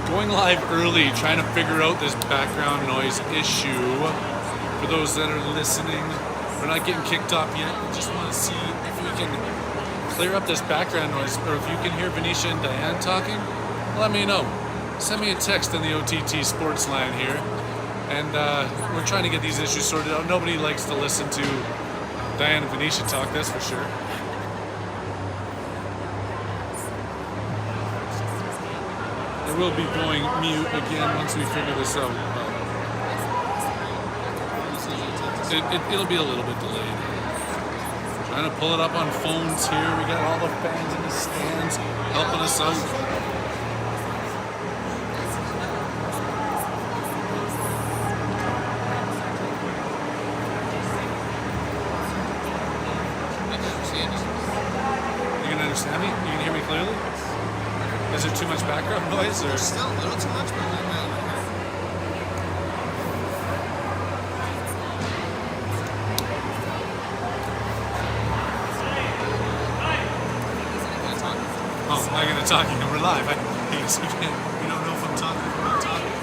Going live early, trying to figure out this background noise issue. For those that are listening, we're not getting kicked off yet. We just want to see if we can clear up this background noise, or if you can hear Venetia and Diane talking, let me know. Send me a text on the OTT Sports line here, and we're trying to get these issues sorted out. Nobody likes to listen to Diane and Venetia talk, that's for sure. I will be going mute again once we figure this out. It'll be a little bit delayed. Trying to pull it up on phones here. We got all the fans in the stands helping us out. You can understand me? You can hear me clearly? Is there too much background noise? Or? Still a little too much, but Oh, I'm not going to talk. We're live. We don't know if I'm talking or if I'm not talking.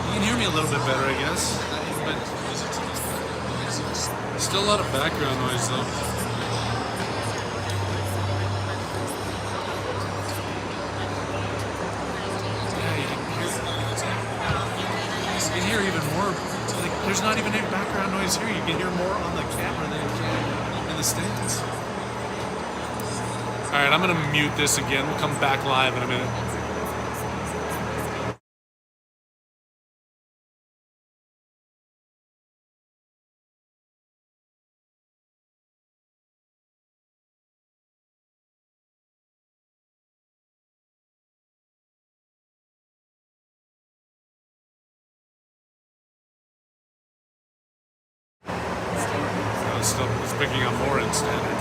You can hear me a little bit better, I guess. But still a lot of background noise, though. Yeah, you can hear even more. Like, there's not even any background noise here. You can hear more on the camera than you can in the stands. All right, I'm gonna mute this again. We'll come back live in a minute. It's picking up more in standard.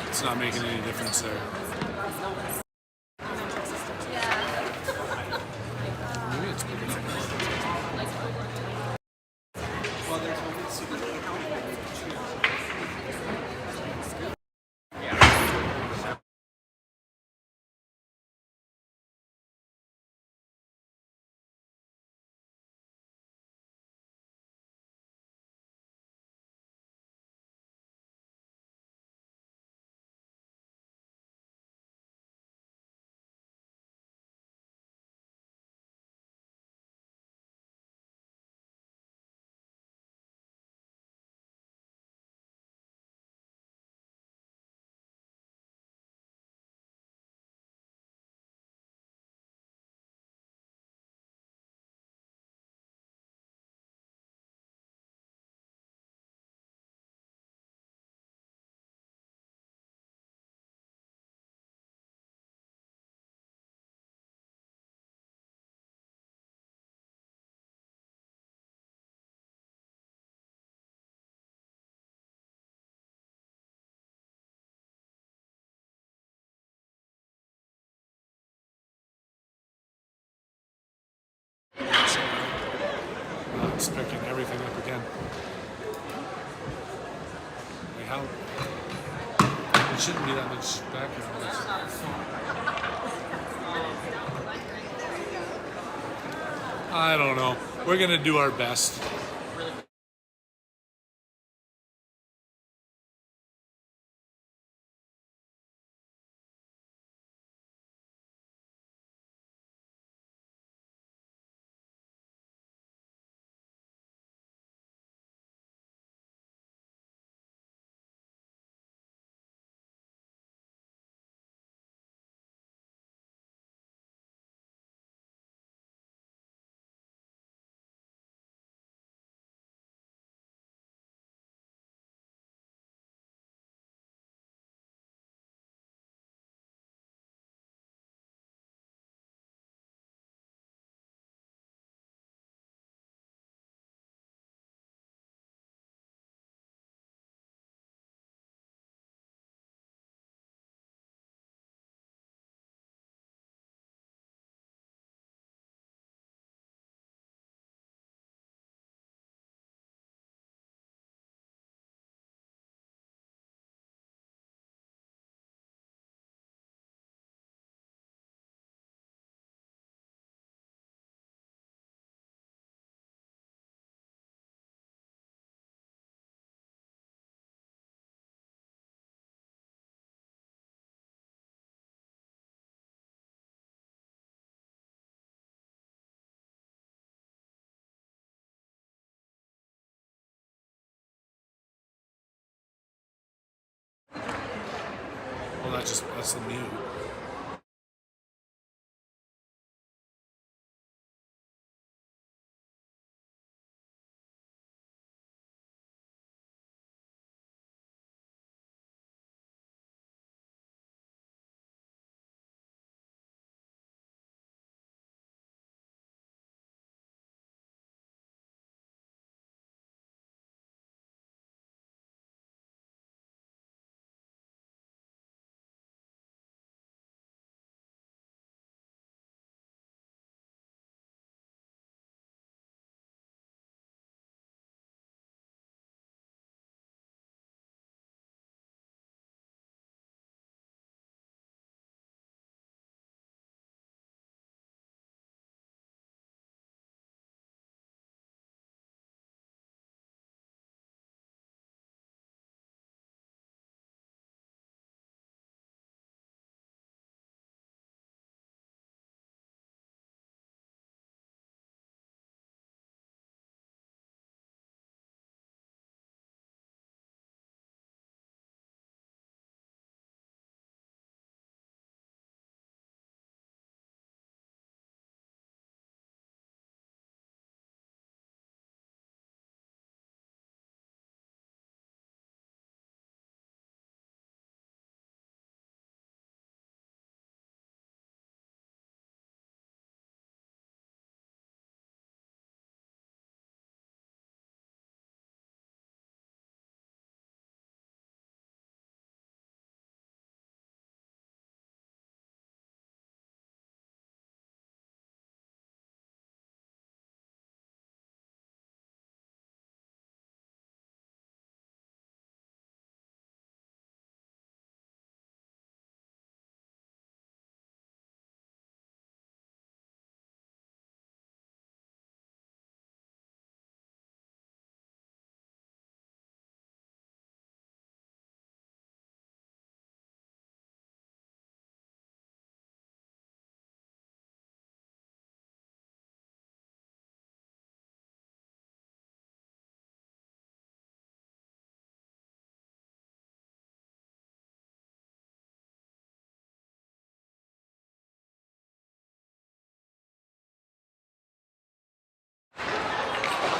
It's not making any difference there. Maybe it's picking up more. It's picking everything up again. Wait, how? It shouldn't be that much background noise. I don't know. We're gonna do our best. just us and you.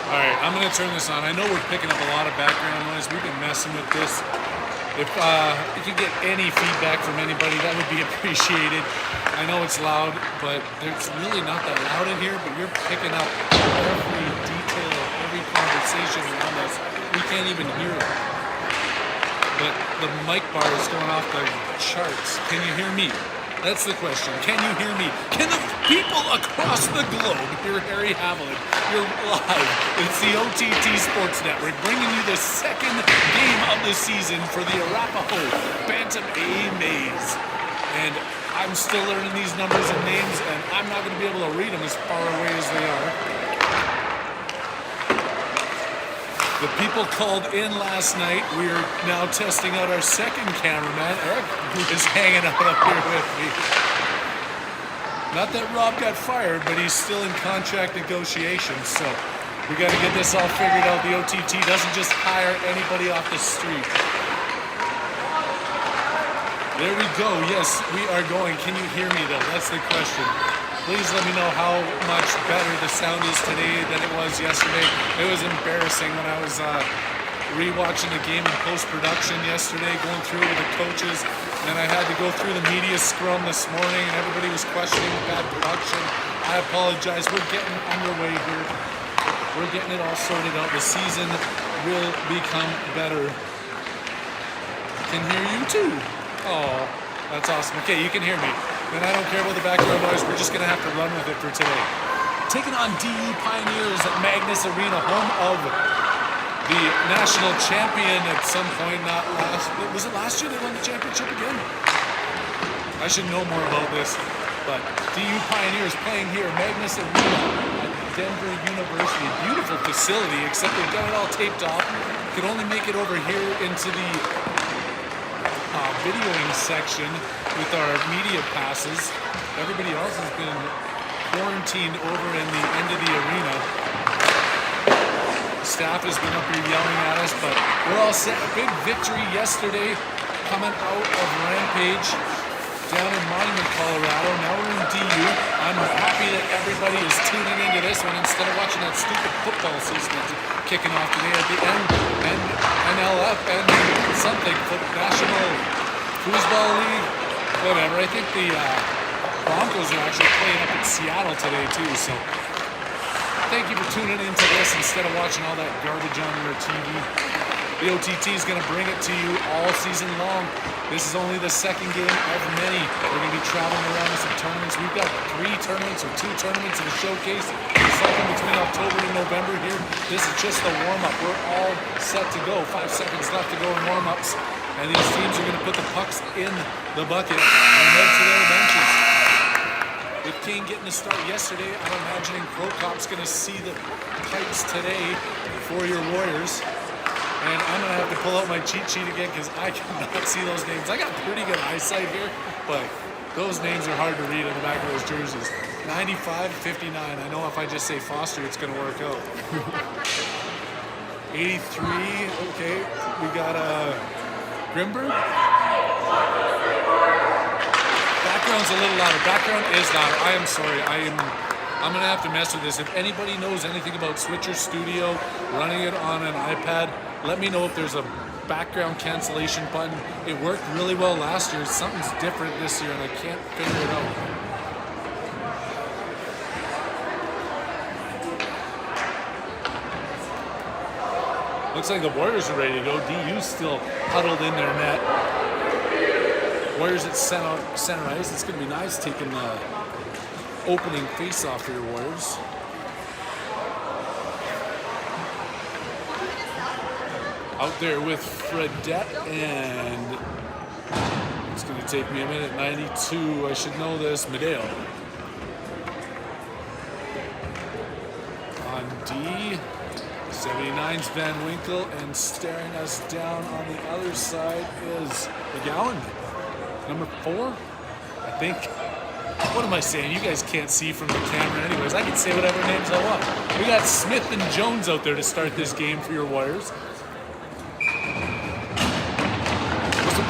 All right, I'm gonna turn this on. I know we're picking up a lot of background noise. We've been messing with this. If you could get any feedback from anybody, that would be appreciated. I know it's loud, but it's really not that loud in here, but you're picking up every detail of every conversation around us. We can't even hear it. But the mic bar is going off the charts. Can you hear me? That's the question. Can you hear me? Can the people across the globe hear Harry Haviland? You're live. It's the OTT Sports Network bringing you the second game of the season for the Arapahoe Bantam Maize. And I'm still learning these numbers and names, and I'm not going to be able to read them as far away as they are. The people called in last night. We're now testing out our second cameraman, Eric, who is hanging out up here with me. Not that Rob got fired, but he's still in contract negotiations, so we got to get this all figured out. The OTT doesn't just hire anybody off the street. There we go. Yes, we are going. Can you hear me, though? That's the question. Please let me know how much better the sound is today than it was yesterday. It was embarrassing when I was re-watching the game in post-production yesterday, going through it with the coaches. And I had to go through the media scrum this morning, and everybody was questioning bad production. I apologize. We're getting underway here. We're getting it all sorted out. The season will become better. I can hear you too. Oh, that's awesome. Okay, you can hear me. And I don't care about the background noise. We're just going to have to run with it for today. Taking on DU Pioneers at Magnus Arena, home of the national champion at some point. Not last. Was it last year they won the championship again? I should know more about this. But DU Pioneers playing here, Magnus Arena at Denver University. Beautiful facility, except they've got it all taped off. Could only make it over here into the videoing section with our media passes. Everybody else has been quarantined over in the end of the arena. Staff has been up here yelling at us, but we're all set. A big victory yesterday coming out of Rampage down in Monument, Colorado. Now we're in DU. I'm happy that everybody is tuning into this one instead of watching that stupid football season that's kicking off today at the end, and NLF and something for the National Foosball League, whatever. I think the Broncos are actually playing up in Seattle today too, so thank you for tuning into this instead of watching all that garbage on your TV. The OTT is going to bring it to you all season long. This is only the second game of many. We're going to be traveling around to some tournaments. We've got 3 tournaments or 2 tournaments in the showcase. Cycling between October and November here. This is just the warm-up. We're all set to go. 5 seconds left to go in warm-ups. And these teams are going to put the pucks in the bucket and head to their benches. With King getting a start yesterday, I'm imagining Crocop's going to see the pipes today for your Warriors. And I'm going to have to pull out my cheat sheet again because I cannot see those names. I got pretty good eyesight here, but those names are hard to read on the back of those jerseys. 95, 59. I know if I just say Foster, it's going to work out. 83, okay. We got Grimberg. Background's a little louder. Background is louder. I am sorry. I'm going to have to mess with this. If anybody knows anything about Switcher Studio, running it on an iPad, let me know if there's a background cancellation button. It worked really well last year. Something's different this year, and I can't figure it out. Looks like the Warriors are ready to go. DU's still huddled in their net. Warriors at center ice. It's going to be nice taking the opening face-off for your Warriors. Out there with Fredette, and it's going to take me a minute. 92, I should know this. Medeo. On D, 79's Van Winkle, and staring us down on the other side is McGowan. Number 4, I think. What am I saying? You guys can't see from the camera anyways. I can say whatever names I want. We got Smith and Jones out there to start this game for your Warriors.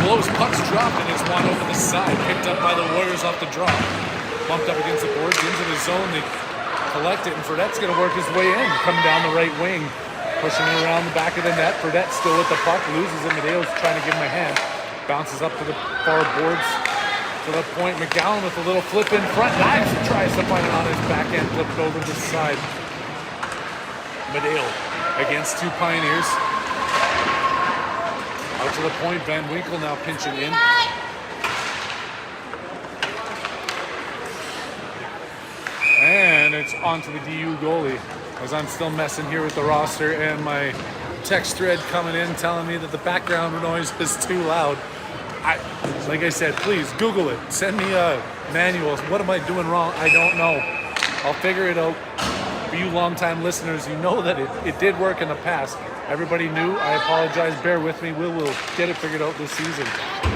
Blows, puck's dropped, and it's one over the side. Picked up by the Warriors off the drop. Bumped up against the boards, into the zone. They collect it, and Fredette's going to work his way in. Coming down the right wing. Pushing it around the back of the net. Fredette still with the puck. Loses it. Medeo's trying to give him a hand. Bounces up to the far boards. To the point. McGowan with a little flip in front. Knives and tries to find it on his backhand. Flipped over to the side. Medeo against 2 Pioneers. Out to the point, Van Winkle now pinching in. And it's on to the DU goalie, as I'm still messing here with the roster and my text thread coming in telling me that the background noise is too loud. Like I said, please Google it. Send me a manual. What am I doing wrong? I don't know. I'll figure it out. For you longtime listeners, you know that it did work in the past. Everybody knew. I apologize. Bear with me. We'll get it figured out this season.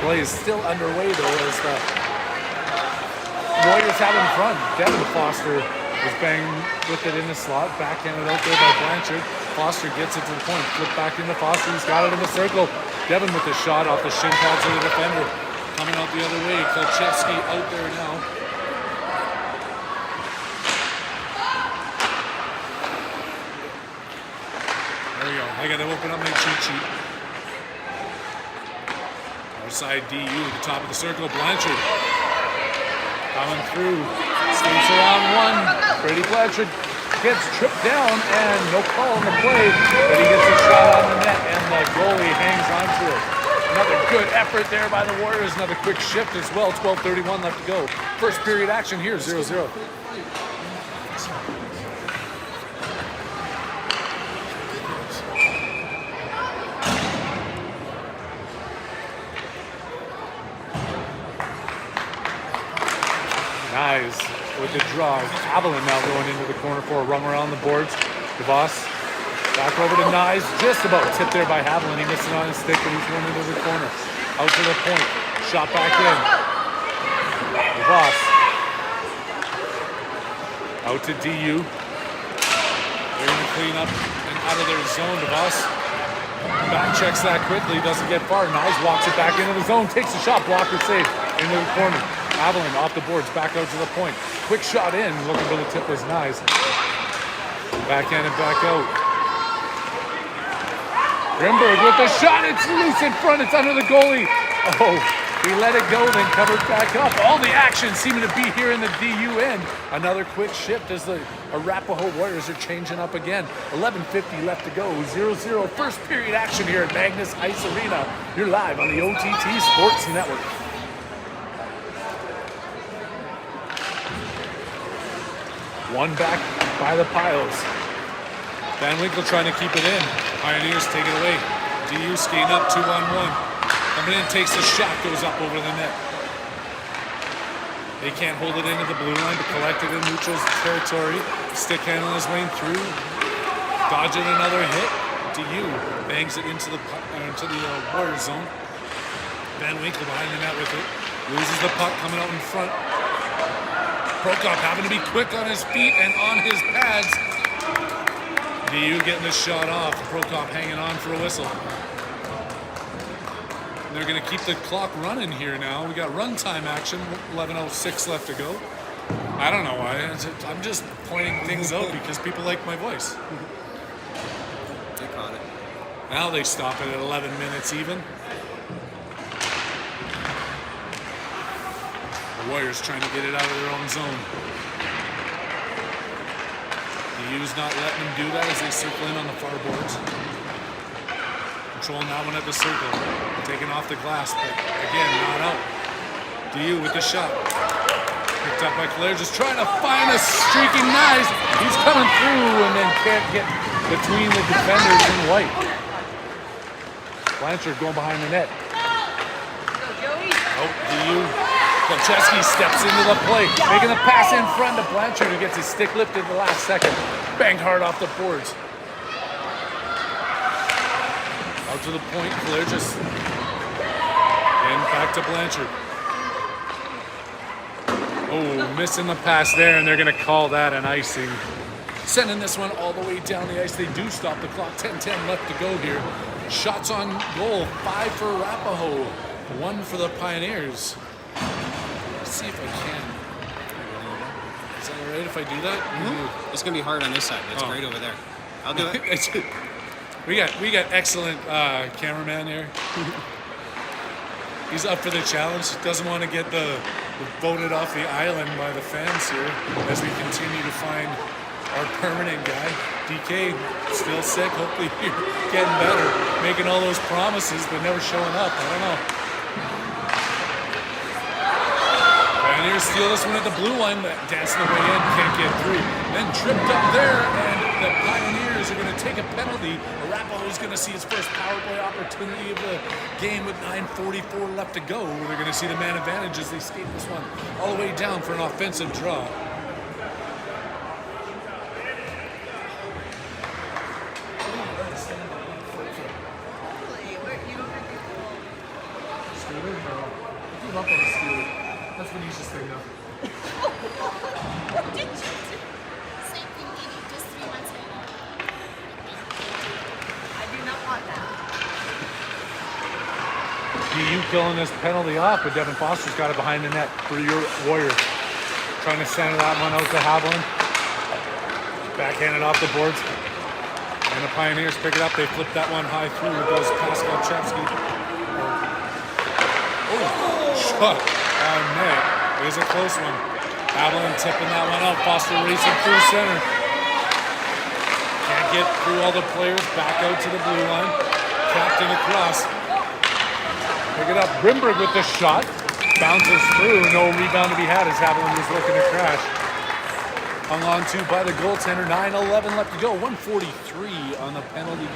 Play is still underway, though, as the Warriors have in front. Devin Foster is banging with it in the slot. Backhanded out there by Blanchard. Foster gets it to the point. Flip back into Foster. He's got it in the circle. Devin with the shot off the shin pads of the defender. Coming out the other way. Kolchevsky out there now. There we go. I got to open up my cheat sheet. Our side DU at the top of the circle. Blanchard coming through. Skates around 1. Brady Blanchard gets tripped down and no call on the play, but he gets a shot on the net and the goalie hangs on to it. Another good effort there by the Warriors. Another quick shift as well. 12:31 left to go. First period action here, 0-0. Nice with the draw. Avalon now going into the corner for a run around the boards. DeVos back over to Nyes. Just about tipped there by Haviland. He missed it on his stick, but he's going into the corner. Out to the point. Shot back in. DeVos. Out to DU. They're going to clean up and out of their zone. DeVos Back checks that quickly, doesn't get far. Maize walks it back into the zone, takes the shot, blocker save into the corner. Avalon off the boards, back out to the point. Quick shot in, looking for the tip was Maize. Backhand and back out. Grimberg with the shot, it's loose in front, it's under the goalie. Oh, he let it go, then covered back up. All the action seeming to be here in the DU end. Another quick shift as the Arapahoe Warriors are changing up again. 11:50 left to go, 0-0. First period action here at Magnus Ice Arena. You're live on the OTT Sports Network. One back by the Piles. Van Winkle trying to keep it in. Pioneers take it away. DU skating up 2-on-1. Coming in, takes the shot, goes up over the net. They can't hold it into the blue line, but collect it in neutral's territory. Stick handling his way through. Dodging another hit. DU bangs it into the Warrior zone. Van Winkle behind the net with it. Loses the puck coming out in front. Prokop having to be quick on his feet and on his pads. DU getting the shot off. Prokop hanging on for a whistle. And they're going to keep the clock running here now. We got runtime action. 11:06 left to go. I don't know why. I'm just pointing things out because people like my voice. They caught it. Now they stop it at 11 minutes even. The Warriors trying to get it out of their own zone. DU's not letting them do that as they circle in on the far boards. Controlling that one at the circle. Taking off the glass, but again, not out. DU with the shot. Picked up by Claire, just trying to find a streaking Maize. He's coming through and then can't get between the defenders in white. Blanchard going behind the net. Oh, DU. Kolcheski steps into the play, making a pass in front to Blanchard, who gets his stick lifted the last second. Banged hard off the boards. Out to the point, Claire just... And back to Blanchard. Oh, missing the pass there, and they're going to call that an icing. Sending this one all the way down the ice. They do stop the clock. 10-10 left to go here. Shots on goal. 5 for Arapahoe. 1 for the Pioneers. Let's see if I can. Is that all right if I do that? Mm-hmm. It's going to be hard on this side. It's great over there. I'll do it. We got excellent cameraman here. He's up for the challenge. Doesn't want to get voted off the island by the fans here as we continue to find our permanent guy. DK still sick. Hopefully you're getting better. Making all those promises but never showing up. I don't know. Pioneers steal this one at the blue line, but dancing the way in, can't get through. Then tripped up there, and the Pioneers are going to take a penalty. Arapahoe is going to see his first power play opportunity of the game with 9:44 left to go. They're going to see the man advantage as they skate this one all the way down for an offensive draw. That's what he's just thinking of. What did you do? Same thing he did just 3 months ago. I do not want that. DU killing this penalty off, but Devin Foster's got it behind the net for your Warriors. Trying to send that one out to Haviland. Backhanded off the boards. And the Pioneers pick it up. They flip that one high through. It goes past Kolcheski. Oh, shot on net. It was a close one. Haviland tipping that one up. Foster racing through center. Can't get through all the players. Back out to the blue line. Captain across. Pick it up. Grimberg with the shot. Bounces through. No rebound to be had as Haviland was looking to crash. Hung on to by the goaltender. 9:11 left to go. 143 on the penalty.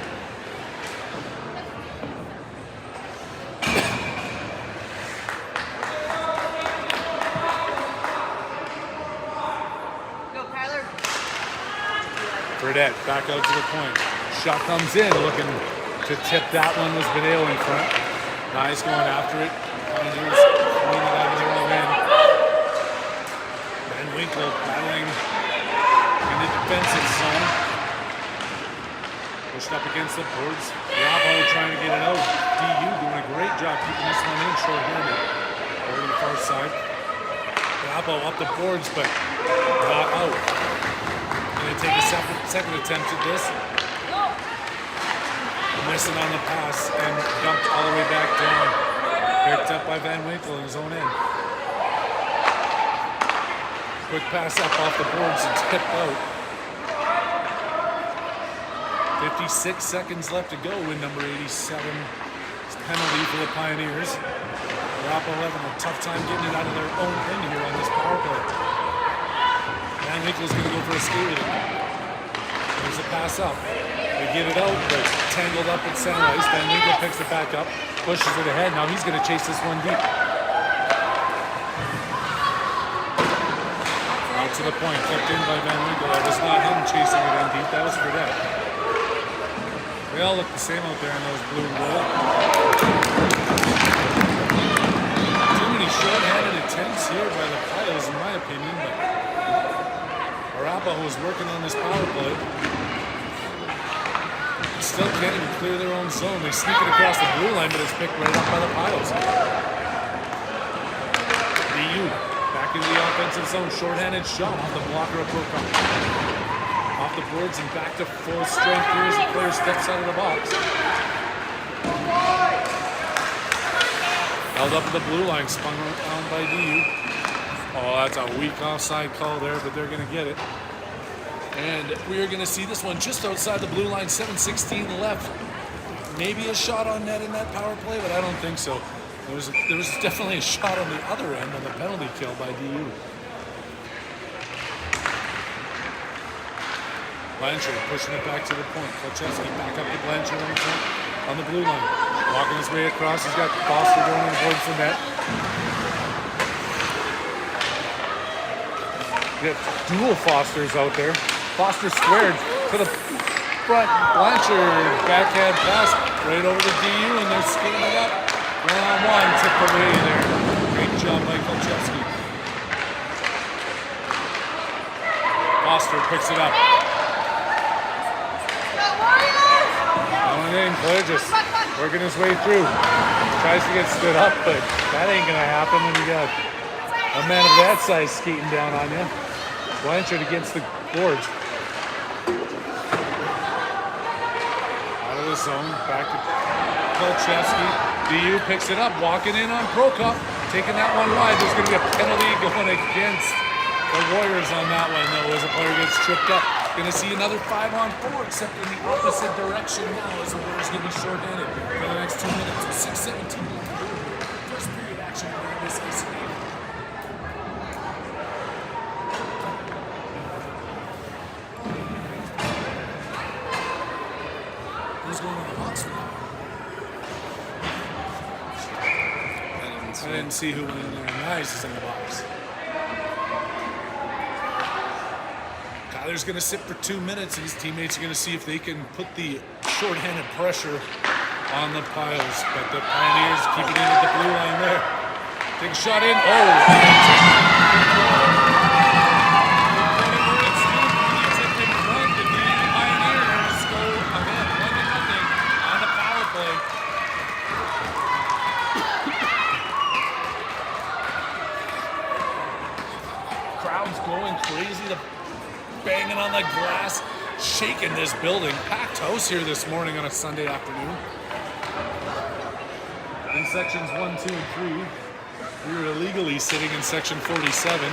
Burdette back out to the point. Shot comes in, looking to tip that one was Beneo in front. Maize going after it. Pioneers pulling it out of their own end. Van Winkle battling in the defensive zone. Pushed up against the boards. Arapahoe trying to get it out. DU doing a great job keeping this one in short-handed. Over to the far side. Arapahoe up the boards, but not out. Going to take a second attempt at this. Missing on the pass and dumped all the way back down. Picked up by Van Winkle in his own end. Quick pass up off the boards and tipped out. 56 seconds left to go in number 87. It's penalty for the Pioneers. Arapahoe having a tough time getting it out of their own end here on this power play. Van Winkle's going to go for a skate with it. There's a pass up. They get it out, but tangled up at center ice. Van Winkle picks it back up, pushes it ahead. Now he's going to chase this one deep. Out to the point, kept in by Van Winkle. That was not him chasing it in deep. That was for that. They all look the same out there in those blue and gold. Too many short-handed attempts here by the Pios, in my opinion. But Arapahoe was working on this power play. Still can't even clear their own zone. They sneak it across the blue line, but it's picked right up by the Pios. DU back into the offensive zone. Short-handed shot off the blocker of Prokop. Off the boards and back to full strength here as the player steps out of the box. Held up at the blue line, spun around by DU. Oh, that's a weak offside call there, but they're going to get it. And we are going to see this one just outside the blue line, 7:16 left. Maybe a shot on net in that power play, but I don't think so. There was definitely a shot on the other end on the penalty kill by DU. Blanchard pushing it back to the point. Kolchevsky back up to Blanchard on the point, on the blue line. Walking his way across. He's got Foster going on the board for net. We have dual Fosters out there. Foster squared to the front. Blanchard backhand pass right over to DU, and they're skating it up. One-on-one, tipped away there. Great job by Kolchevsky. Foster picks it up. Player just working his way through. Tries to get stood up, but that ain't gonna happen when you got a man of that size skating down on you. Blanchard against the boards. Out of the zone, back to Kolchevsky. DU picks it up, walking in on Prokop, taking that one wide. There's gonna be a penalty going against the Warriors on that one, though, as a player gets tripped up. Going to see another 5-on-4, except in the opposite direction now, as the Warriors going to be short-handed for the next 2 minutes. With 6:17 left to go. First period action around this ice game. Who's going on the box now? I didn't see who went in there. Maize is in the box. Tyler's going to sit for 2 minutes, and his teammates are going to see if they can put the short-handed pressure on the Pios. But the Pioneers keep it in at the blue line there. Take a shot in. Pioneers go ahead 1-0 on the power play. Crowd's going crazy. The banging on the glass, shaking this building. Packed house here this morning on a Sunday afternoon. In sections 1, 2, and 3, we were illegally sitting in section 47.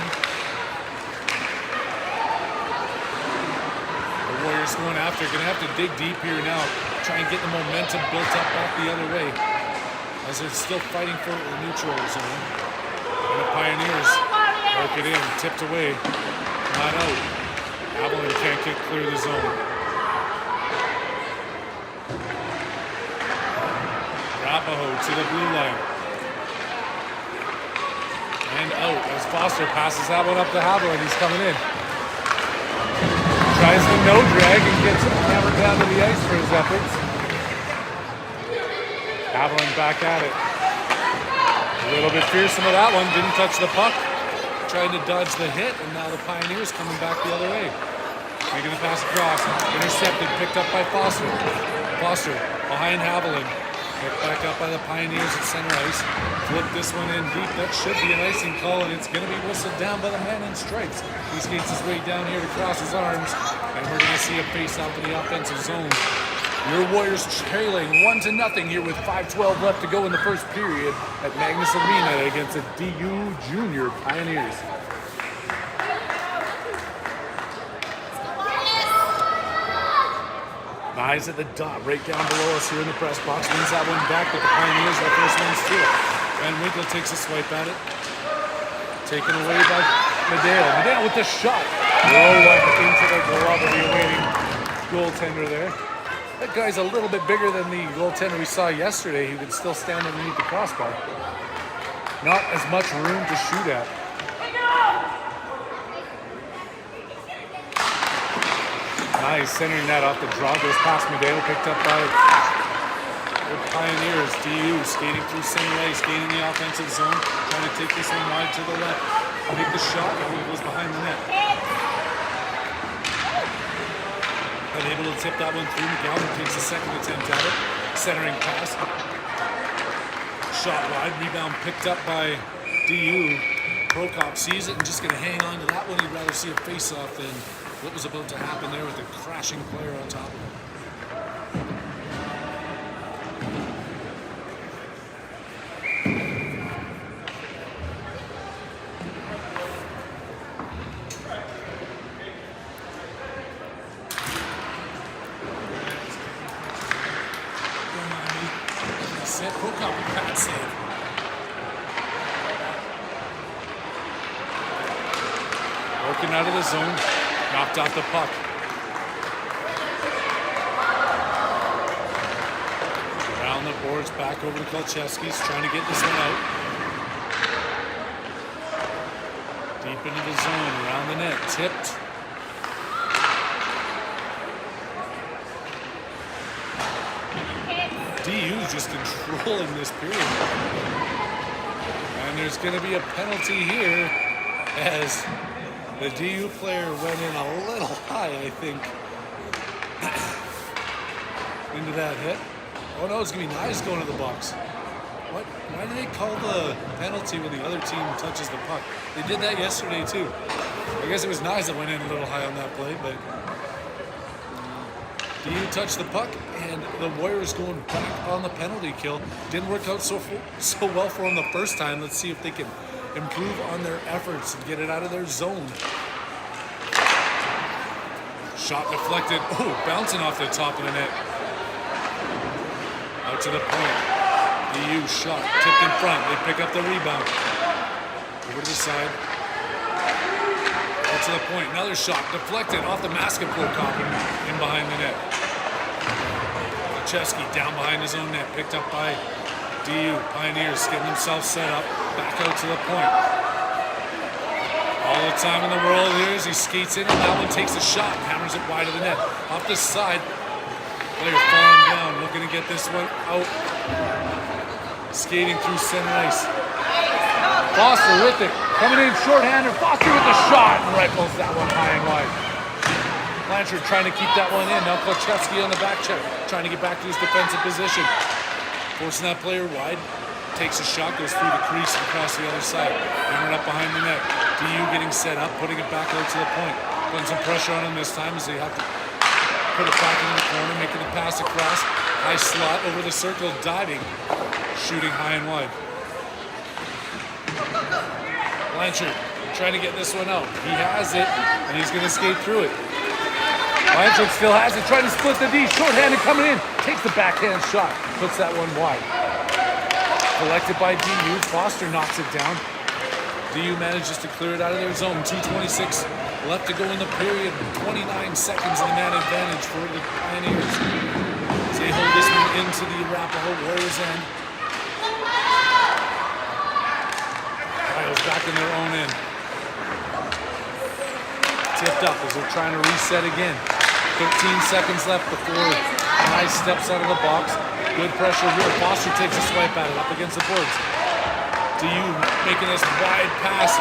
The Warriors going after, gonna have to dig deep here now, try and get the momentum built up back the other way, as they're still fighting for the neutral zone. And the Pioneers work it in, tipped away, not out. Avalon can't get clear of the zone. Arapahoe to the blue line. And out as Foster passes that one up to Haviland. He's coming in. Tries the no drag and gets hammered down to the ice for his efforts. Haviland back at it. A little bit fearsome of that one. Didn't touch the puck. Trying to dodge the hit, and now the Pioneers coming back the other way. Making the pass across. Intercepted. Picked up by Foster. Foster behind Haviland. Picked back up by the Pioneers at center ice. Flip this one in deep. That should be an icing call, and it's going to be whistled down by the man in stripes. He skates his way down here to cross his arms, and we're going to see a face-off in the offensive zone. Your Warriors trailing 1-0 here with 5:12 left to go in the first period at Magnus Arena against the DU Junior Pioneers. Maize at the dot, right down below us here in the press box. Wins that one back, but the Pioneers, the first ones to it. Van Winkle takes a swipe at it. Taken away by Medeo. Medeo with the shot. Roll up into the glove of the awaiting goaltender there. That guy's a little bit bigger than the goaltender we saw yesterday who could still stand underneath the crossbar. Not as much room to shoot at. Nice, centering that off the draw, goes past Medeo, picked up by the Pioneers. DU skating through center ice, gaining the offensive zone, trying to take this one wide to the left. Make the shot, but it goes behind the net. Unable to tip that one through. McGowan takes a second attempt at it. Centering pass. Shot wide, rebound picked up by DU. Prokop sees it and just going to hang on to that one. He'd rather see a face-off than what was about to happen there with the crashing player on top of him. Set Prokop with bad save. Working out of the zone. Knocked off the puck. Around the boards, back over to Kolchevsky's, trying to get this one out. Deep into the zone, around the net, tipped. DU's just controlling this period. And there's going to be a penalty here as the DU player went in a little high, I think, into that hit. Oh no, it's going to be Maize going to the box. What? Why do they call the penalty when the other team touches the puck? They did that yesterday too. I guess it was Maize that went in a little high on that play, but DU touched the puck, and the Warriors going back on the penalty kill. Didn't work out so well for them the first time. Let's see if they can improve on their efforts and get it out of their zone. Shot deflected. Oh, bouncing off the top of the net. Out to the point. DU shot tipped in front. They pick up the rebound. Over to the side. Out to the point. Another shot deflected off the mask of Prokop in behind the net. Chesky down behind his own net. Picked up by DU. Pioneers getting themselves set up. Back out to the point. All the time in the world here as he skates in, and that one takes a shot and hammers it wide of the net. Off the side, player falling down, looking to get this one out. Skating through center ice. Foster with it, coming in shorthander. Foster with the shot and rifles that one high and wide. Blanchard trying to keep that one in. Now Kolchevsky on the back check, trying to get back to his defensive position. Forcing that player wide. Takes a shot, goes through the crease and across the other side. Hammered up behind the net. DU getting set up, putting it back out to the point. Putting some pressure on him this time as they have to put it back into the corner, making the pass across. High slot over the circle, diving. Shooting high and wide. Blanchard trying to get this one out. He has it, and he's going to skate through it. Blanchard still has it, trying to split the D. Shorthanded coming in. Takes the backhand shot. Puts that one wide. Collected by DU. Foster knocks it down. DU manages to clear it out of their zone. 2:26 left to go in the period. 29 seconds in the man advantage for the Pioneers. As they hold this one into the Arapahoe Warriors end. Piles back in their own end. Tipped up as they're trying to reset again. 13 seconds left before Maize steps out of the box. Good pressure here. Foster takes a swipe at it up against the boards. DU making this wide pass.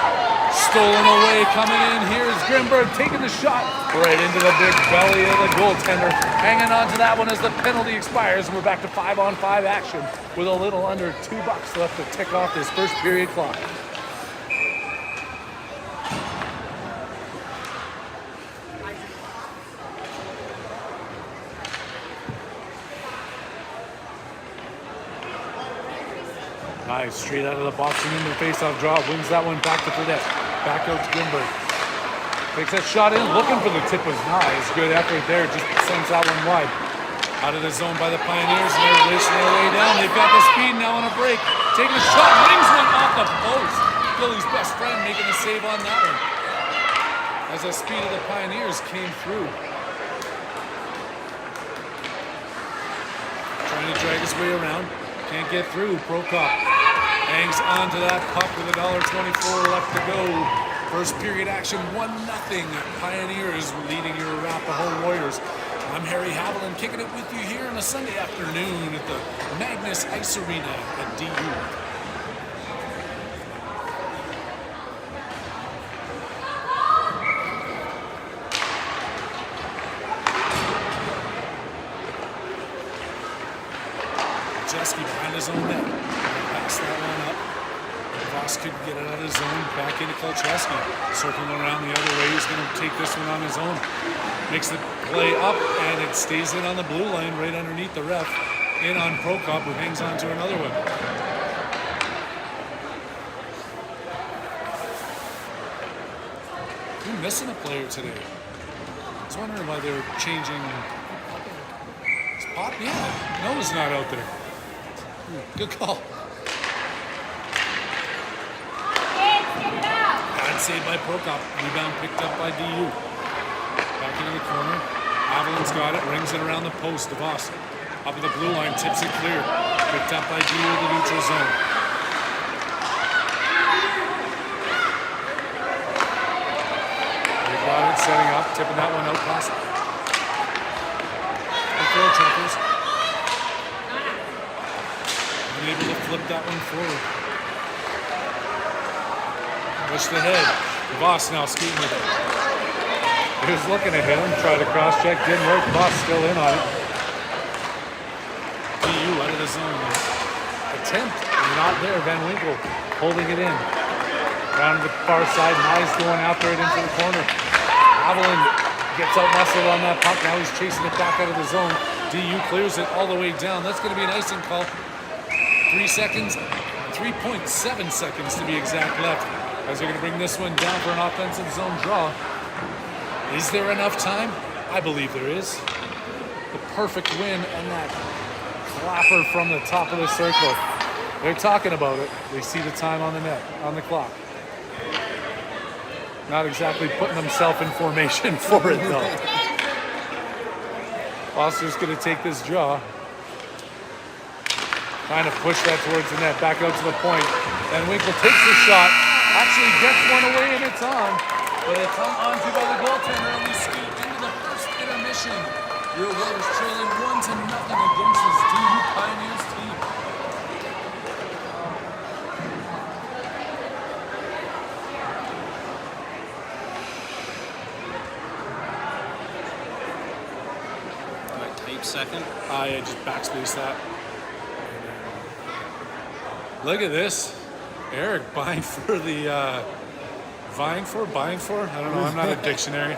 Stolen away, coming in. Here's Grimberg taking the shot right into the big belly of the goaltender. Hanging on to that one as the penalty expires. And we're back to 5-on-5 action with a little under $2 left to tick off this first period clock. Nice, straight out of the box and into the face-off draw. Wins that one back to Fredette. Back out to Grimberg. Takes that shot in, looking for the tip was nice. Good effort there, just sends that one wide. Out of the zone by the Pioneers, and they're racing their way down. They've got the speed now on a break. Taking a shot, rings one off the post. Philly's best friend making a save on that one. As the speed of the Pioneers came through. Trying to drag his way around. Can't get through. Prokop hangs on to that puck with $1.24 left to go. First period action, 1-0. Pioneers leading your Arapahoe Warriors. I'm Harry Haviland, kicking it with you here on a Sunday afternoon at the Magnus Ice Arena at DU. Jeski behind his own net. Pass that one up. Voss could get it out of his zone. Back into Kolcheski. Circling around the other way. He's going to take this one on his own. Makes the play up, and it stays in on the blue line right underneath the ref. In on Prokop, who hangs on to another one. You're missing a player today. I was wondering why they were changing. Is Pop? Yeah. Noah's not out there. Good call. Bad save by Prokop. Rebound picked up by DU. Back into the corner. Avalan's got it. Rings it around the post. DeVos up in the blue line. Tips it clear. Picked up by DU in the neutral zone. They got it. Setting up. Tipping that one out past the throw checkers. Able to flip that one forward. Push the head. The boss now skating with it. He was looking at him, tried to cross-check, didn't work. The boss still in on it. DU out of the zone. Attempt, not there. Van Winkle holding it in. Down to the far side, Maize going after it into the corner. Avalon gets out muscled on that puck. Now he's chasing it back out of the zone. DU clears it all the way down. That's going to be an icing call. 3 seconds, 3.7 seconds to be exact left, as they're going to bring this one down for an offensive zone draw. Is there enough time? I believe there is. The perfect win and that clapper from the top of the circle. They're talking about it. They see the time on the net, on the clock. Not exactly putting themselves in formation for it though. Foster's going to take this draw. Trying to push that towards the net, back out to the point. And Winkle takes the shot, actually gets one away and it's on. But it's hung onto by the goaltender and we skate into the first intermission. Your Warriors trailing 1-0 against this DU Pioneers team. Tape second. I just backspace that. Look at this. Eric buying for the, buying for? I don't know, I'm not a dictionary.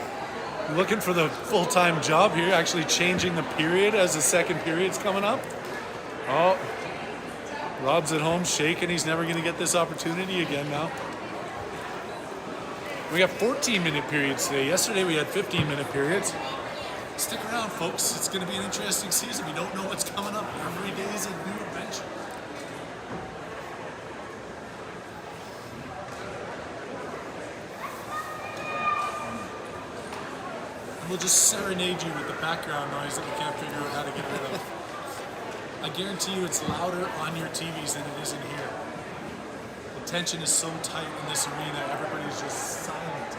Looking for the full-time job here, actually changing the period as the second period's coming up. Oh, Rob's at home shaking. He's never going to get this opportunity again now. We got 14-minute periods today. Yesterday we had 15-minute periods. Stick around, folks. It's going to be an interesting season. We don't know what's coming up. Every day is a new adventure. We'll just serenade you with the background noise that we can't figure out how to get rid of. I guarantee you it's louder on your TVs than it is in here. The tension is so tight in this arena, everybody's just silent.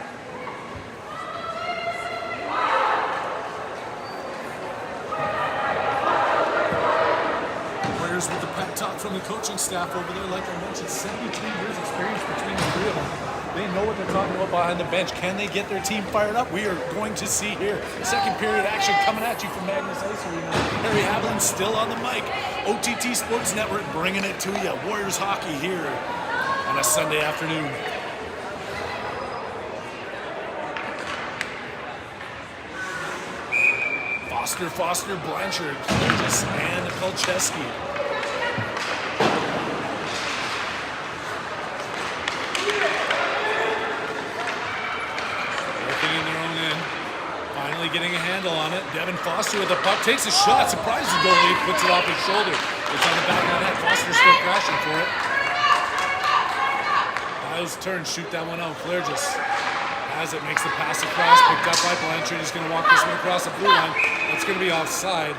Warriors with the puck. talk from the coaching staff over there. Like I mentioned, 72 years experience between the three of them. They know what they're talking about behind the bench. Can they get their team fired up? We are going to see here. Second period action coming at you from Magnus Ice Arena. Harry Haviland still on the mic. OTT Sports Network bringing it to you. Warriors hockey here on a Sunday afternoon. Foster, Blanchard, Burgess, and Kolcheski. Working in their own end. Finally getting a handle on it. Devin Foster with the puck. Takes a shot. Surprises the goalie. Puts it off his shoulder. It's on the back of the net. Foster still crashing for it. Lyle's turn. Shoot that one out. Burgess has it. Makes the pass across. Picked up by Blanchard. He's going to walk this one across the blue line. That's going to be offside.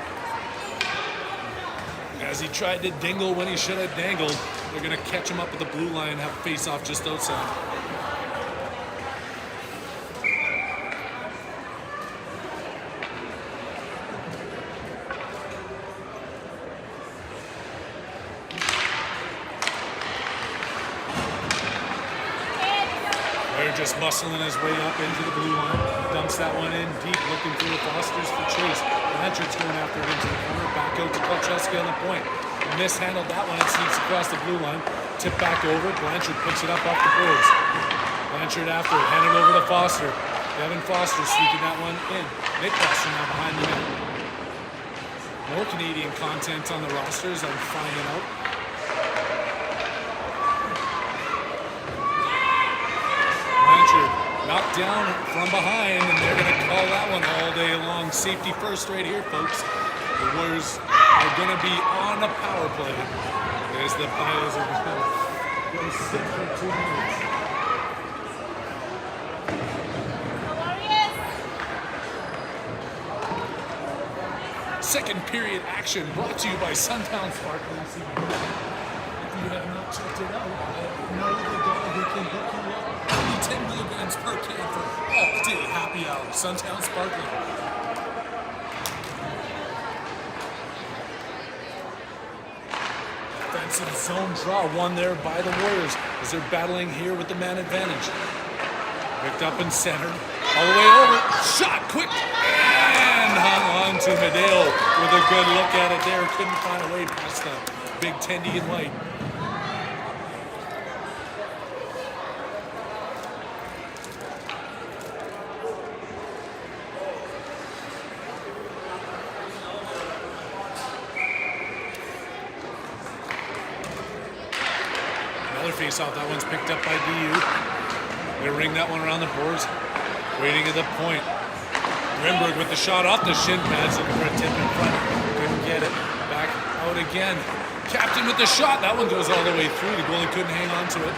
As he tried to dingle when he should have dangled, they're going to catch him up at the blue line and have a face-off just outside. They're just muscling his way up into the blue line. Dumps that one in deep, looking for the Fosters for chase. Blanchard's going after it into the corner. Back out to Kolcheski on the point. Mishandled that one. It sneaks across the blue line. Tip back over. Blanchard picks it up off the boards. Blanchard after it. Handed over to Foster. Devin Foster sneaking that one in. Nick Foster now behind the net. More Canadian content on the rosters, I'm finding out. Blanchard knocked down from behind, and they're going to call that one all day long. Safety first right here, folks. The Warriors are going to be on a power play. There's the Piles are going to sit for 2 minutes. Second period action brought to you by Suntown Sparkling Seafood. If you have not checked it out, know the dog who can hook you up. Only 10 milligrams per can for all day happy hour. Suntown Sparkling. Offensive zone draw won there by the Warriors as they're battling here with the man advantage. Picked up and centered. All the way over. Shot quick. And hung on to Medeo with a good look at it there. Couldn't find a way past the big tendy and white. Another face-off. That one's picked up by DU. They ring that one around the boards. Waiting at the point. Renberg with the shot off the shin pads, looking for a tip in front. Couldn't get it. Back out again. Captain with the shot. That one goes all the way through. The goalie couldn't hang on to it.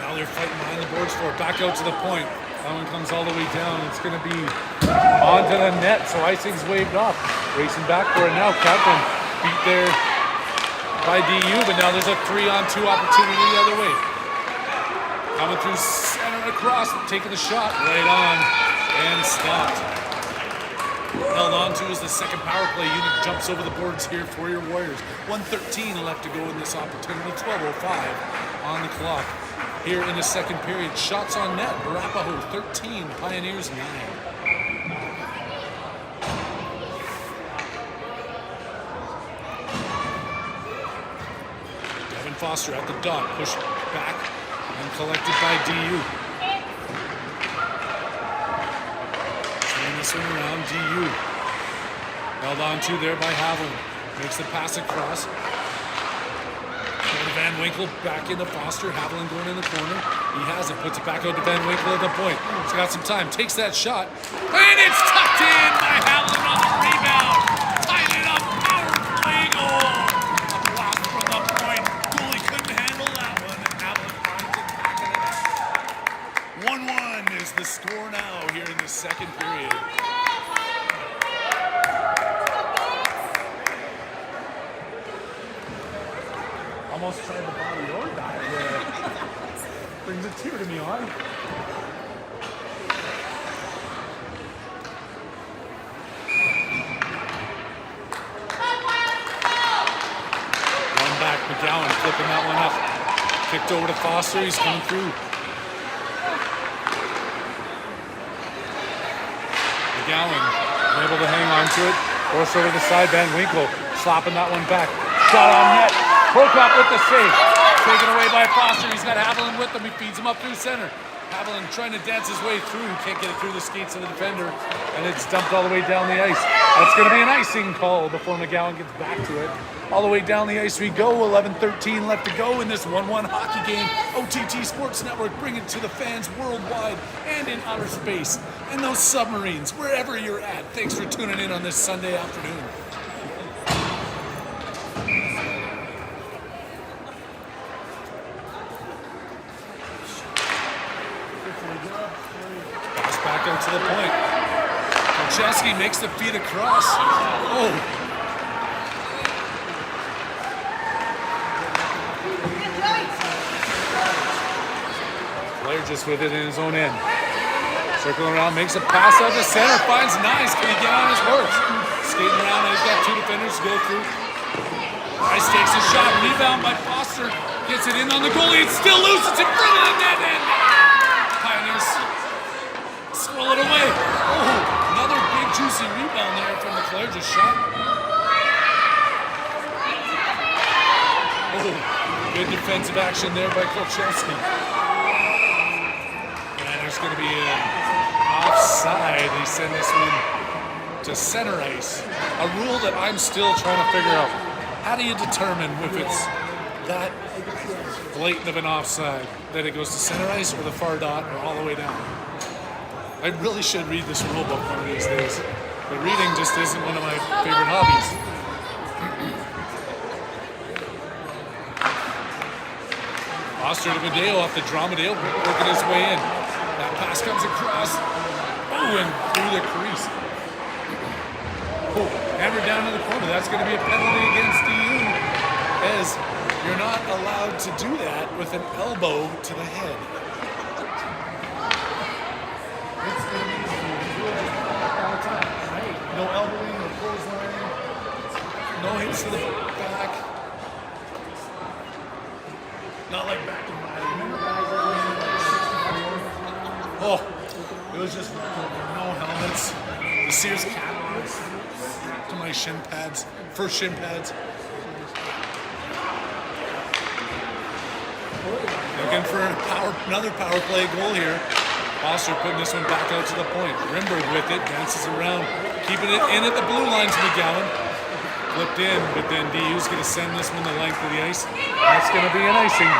Now they're fighting behind the boards for it. Back out to the point. That one comes all the way down. It's going to be onto the net. So icing's waved off. Racing back for it now. Captain beat there by DU, but now there's a 3-on-2 opportunity the other way. Coming through center across, taking the shot right on and stopped. Held on to as the second power play unit jumps over the boards here for your Warriors. 1:13 left to go in this opportunity. 12:05 on the clock here in the second period. Shots on net. Arapahoe 13, Pioneers 9. Devin Foster at the dot, pushed back and collected by DU. Turning this one around, DU. Held on to there by Haviland. Makes the pass across. Van Winkle back into Foster. Haviland going in the corner. He has it. Puts it back out to Van Winkle at the point. He's got some time. Takes that shot. And it's tucked in by Haviland on the rebound. Tied it up. Power play goal. A block from the point. Goalie couldn't handle that one. And Haviland finds it back in the net. 1-1 is the score now here in the second period. Almost tried to bottle your diet there. Brings a tear to me on. McGowan flipping that one up. Kicked over to Foster. He's coming through. McGowan able to hang on to it. Forced over the side. Van Winkle slapping that one back. Shot on net. Prokop with the save. Taken away by Foster. He's got Haviland with him. He feeds him up through center. Haviland trying to dance his way through. Can't get it through the skates of the defender. And it's dumped all the way down the ice. That's going to be an icing call before McGowan gets back to it. All the way down the ice we go. 11:13 left to go in this 1-1 hockey game. OTT Sports Network bringing it to the fans worldwide and in outer space. And those submarines, wherever you're at. Thanks for tuning in on this Sunday afternoon. Pass back out to the point. Kolcheski makes the feed across. Oh. Player just with it in his own end. Circling around, makes a pass out to center, finds Nice. Can he get on his horse? Skating around, and he's got two defenders to go through. Nice takes a shot, rebound by Foster. Gets it in on the goalie, it's still loose, it's in front of the net, and Pioneers swirl it away. Oh, another big juicy rebound there from the Claridge's shot. Oh, good defensive action there by Kolcheski. There's going to be an offside. They send this one to center ice. A rule that I'm still trying to figure out. How do you determine if it's that blatant of an offside that it goes to center ice or the far dot or all the way down? I really should read this rule book one of these days. But reading just isn't one of my favorite hobbies. Foster to Medeo off the draw. Medeo working his way in. That pass comes across. Oh, and through the crease. Oh, hammered down to the corner. That's going to be a penalty against DU, as you're not allowed to do that with an elbow to the head. It's going to be all the time, right? No elbowing, no clotheslining, no hits to the back. Not like back in my Oh, it was just no helmets. The Sears catalyst to my shin pads, first shin pads. Looking for another power play goal here. Foster putting this one back out to the point. Rimberg with it, dances around, keeping it in at the blue line to McGowan. Flipped in, but then DU's going to send this one the length of the ice. That's going to be an icing.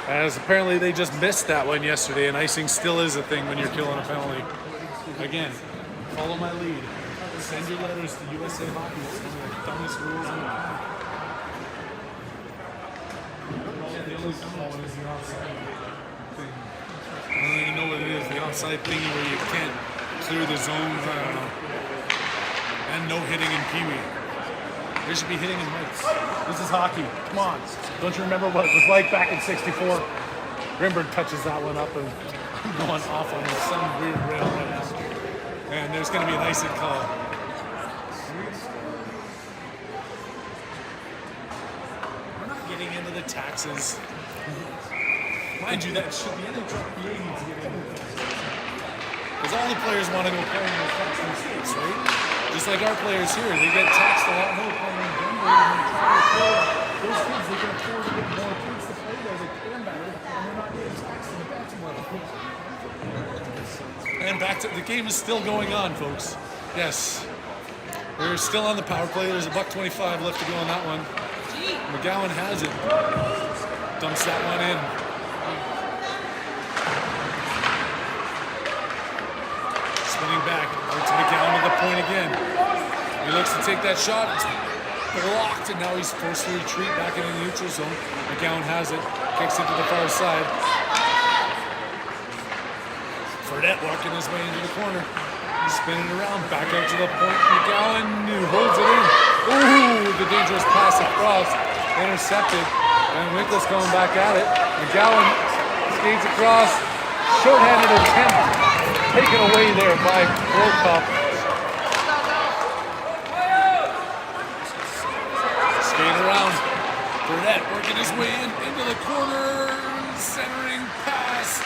As apparently they just missed that one yesterday, and icing still is a thing when you're killing a penalty. Again, follow my lead. Send your letters to USA Hockey. It's one of the dumbest rules in the world. The only dumb one is the offside thing. I don't even know what it is. The offside thing where you can't clear the zones. I don't know. And no hitting in Pee Wee. They should be hitting in mitts. This is hockey. Come on. Don't you remember what it was like back in '64? Grimberg touches that one up, and I'm going off on some weird rail right now. And there's going to be an icing call. We're not getting into the taxes. Mind you, that should the NHLPA needs to get into it. Because all the players want to go play in those taxing states, right? Just like our players here, they get taxed a lot more playing in Denver, and they try to fill those kids. They can afford to get more kids to play there. They pay them better, and they're not getting taxed in the Baltimore. And back to the game is still going on, folks. Yes, we're still on the power play. There's $1.25 left to go on that one. McGowan has it. Dumps that one in. Spinning back, out to McGowan at the point again. He looks to take that shot. It's blocked, and now he's forced to retreat back into the neutral zone. McGowan has it, kicks it to the far side. Fredette walking his way into the corner. Spinning around, back out to the point. McGowan holds it in. Ooh, the dangerous pass across. Intercepted. And Winkle's going back at it. McGowan skates across. Short-handed attempt. Taken away there by Prokop. Fredette working his way into the corner, centering pass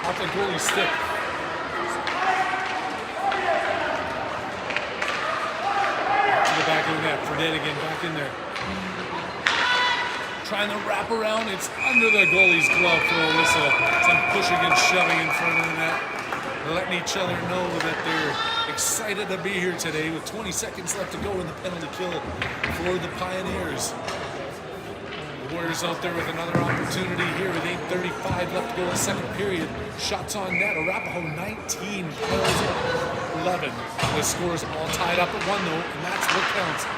off the goalie's stick. To the back of the net. Fredette again back in there. Trying to wrap around. It's under the goalie's glove for a whistle. Some pushing and shoving in front of the net. Letting each other know that they're excited to be here today with 20 seconds left to go in the penalty kill for the Pioneers. The Warriors out there with another opportunity here with 8:35 left to go in the second period. Shots on net. Arapahoe 19, Pioneers 11. The score's all tied up at 1 though, and that's what counts.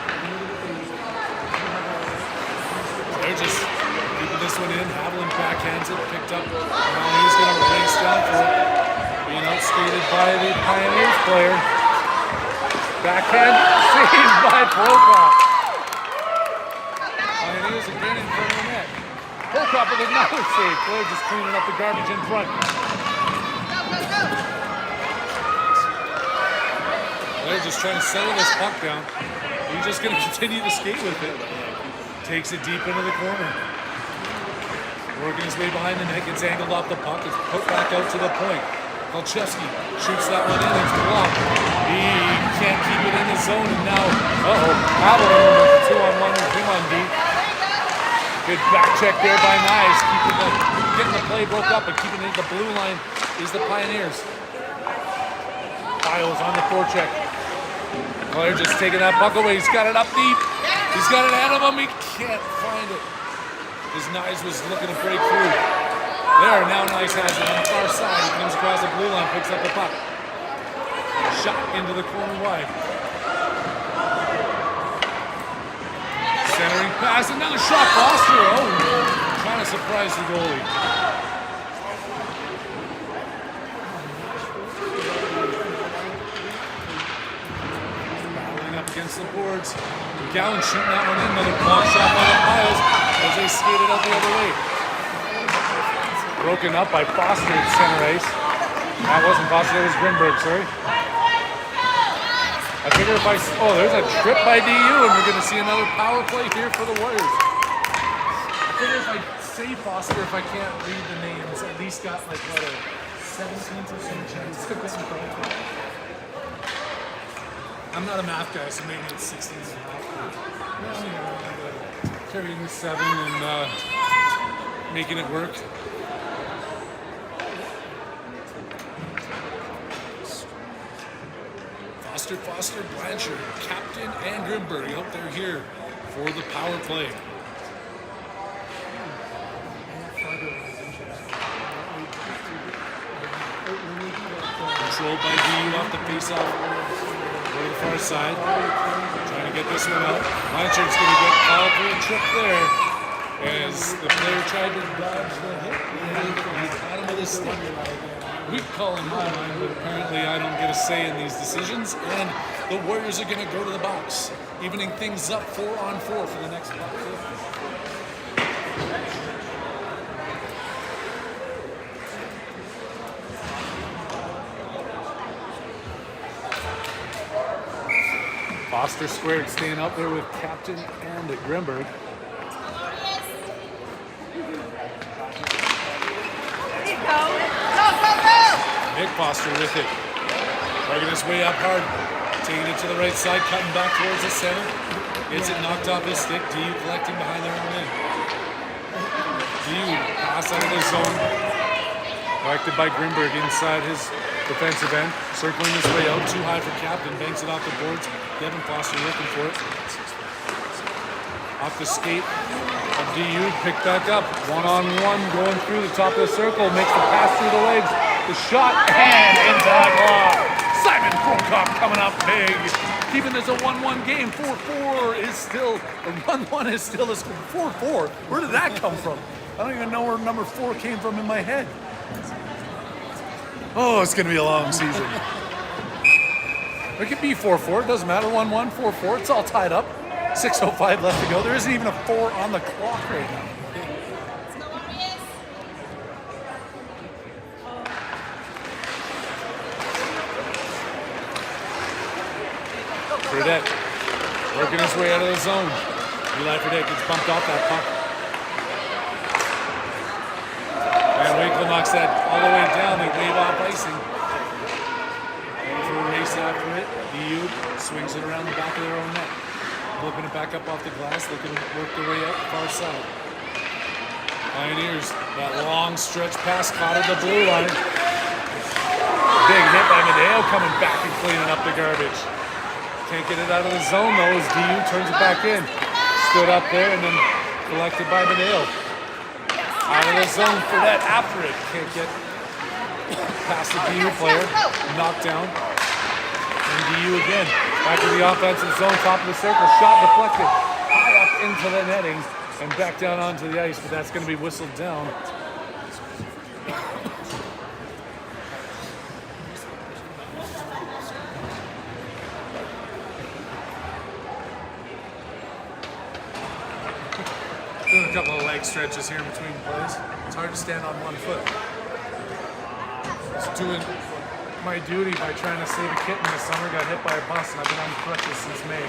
They're just keeping this one in. Haviland backhands it, picked up. Now he's going to race down for it. Being outskated by the Pioneers player. Backhand saved by Prokop. Pioneers again in front of the net. Prokop with another save. Claire just cleaning up the garbage in front. Claire just trying to settle this puck down. He's just going to continue to skate with it. Takes it deep into the corner. Working his way behind the net, gets angled off the puck. It's put back out to the point. Kolchevsky shoots that one in. It's blocked. He can't keep it in the zone, and now, Haviland with a 2-on-1 with him on deep. Good back check there by Maize. Getting the play broke up, but keeping it at the blue line is the Pioneers. Files on the forecheck. Claire just taking that puck away. He's got it up deep. He's got it ahead of him. He can't find it. His Maize was looking to break through. There, now Maize has it on the far side. He comes across the blue line, picks up the puck. Shot into the corner wide. Centering pass, another shot. Foster, trying to surprise the goalie. Battling up against the boards. Gowan shooting that one in, another block shot by the Piles as they skated out the other way. Broken up by Foster at center ice. That wasn't Foster, that was Grimberg, sorry. I figure if there's a trip by DU and we're going to see another power play here for the Warriors. I figure if I say Foster, if I can't read the names, at least got like what a 17% chance to get I'm not a math guy, so maybe it's 16 and a half. Carrying the 7 and making it work. Foster, Blanchard, Captain, and Grimberg out there here for the power play. Controlled by DU off the face-off. Go to the far side. Trying to get this one out. Blanchard's going to get called for a trip there. As the player tried to dodge the hit. He's got him with his stick. We call him mine, but apparently I don't get a say in these decisions. And the Warriors are going to go to the box, evening things up 4-on-4 for the next puck. Foster squared, staying out there with Captain and Grimberg. Nick Foster with it. Working his way up hard. Taking it to the right side, cutting back towards the center. Gets it knocked off his stick. DU collecting behind their own end. DU pass out of the zone. Collected by Grimberg inside his defensive end. Circling his way out. Too high for Captain. Banks it off the boards. Devin Foster looking for it. Off the skate of DU. Picked back up. One-on-one going through the top of the circle. Makes the pass through the legs. The shot and into that glove. Simon Prokop coming up big. Keeping this a 1-1 game. 4-4 is still, or 1-1 is still a score. 4-4? Where did that come from? I don't even know where number 4 came from in my head. Oh, it's going to be a long season. It could be 4-4. It doesn't matter. 1-1, 4-4. It's all tied up. 6:05 left to go. There isn't even a 4 on the clock right now. Fredette working his way out of the zone. Eli Fredette gets bumped off that puck. And Winkle knocks that all the way down. They wave off icing. For a race after it, DU swings it around the back of their own net. Flipping it back up off the glass, looking to work their way out the far side. Pioneers, that long stretch pass caught at the blue line. Big hit by Medeo coming back and cleaning up the garbage. Can't get it out of the zone though as DU turns it back in. Stood up there and then collected by Medeo. Out of the zone for that after it. Can't get past the DU player. Knocked down. And DU again. Back to the offensive zone, top of the circle. Shot deflected. High up into the netting and back down onto the ice, but that's going to be whistled down. Doing a couple of leg stretches here in between plays. It's hard to stand on one foot. Just doing my duty by trying to save a kitten this summer. Got hit by a bus and I've been on crutches since May.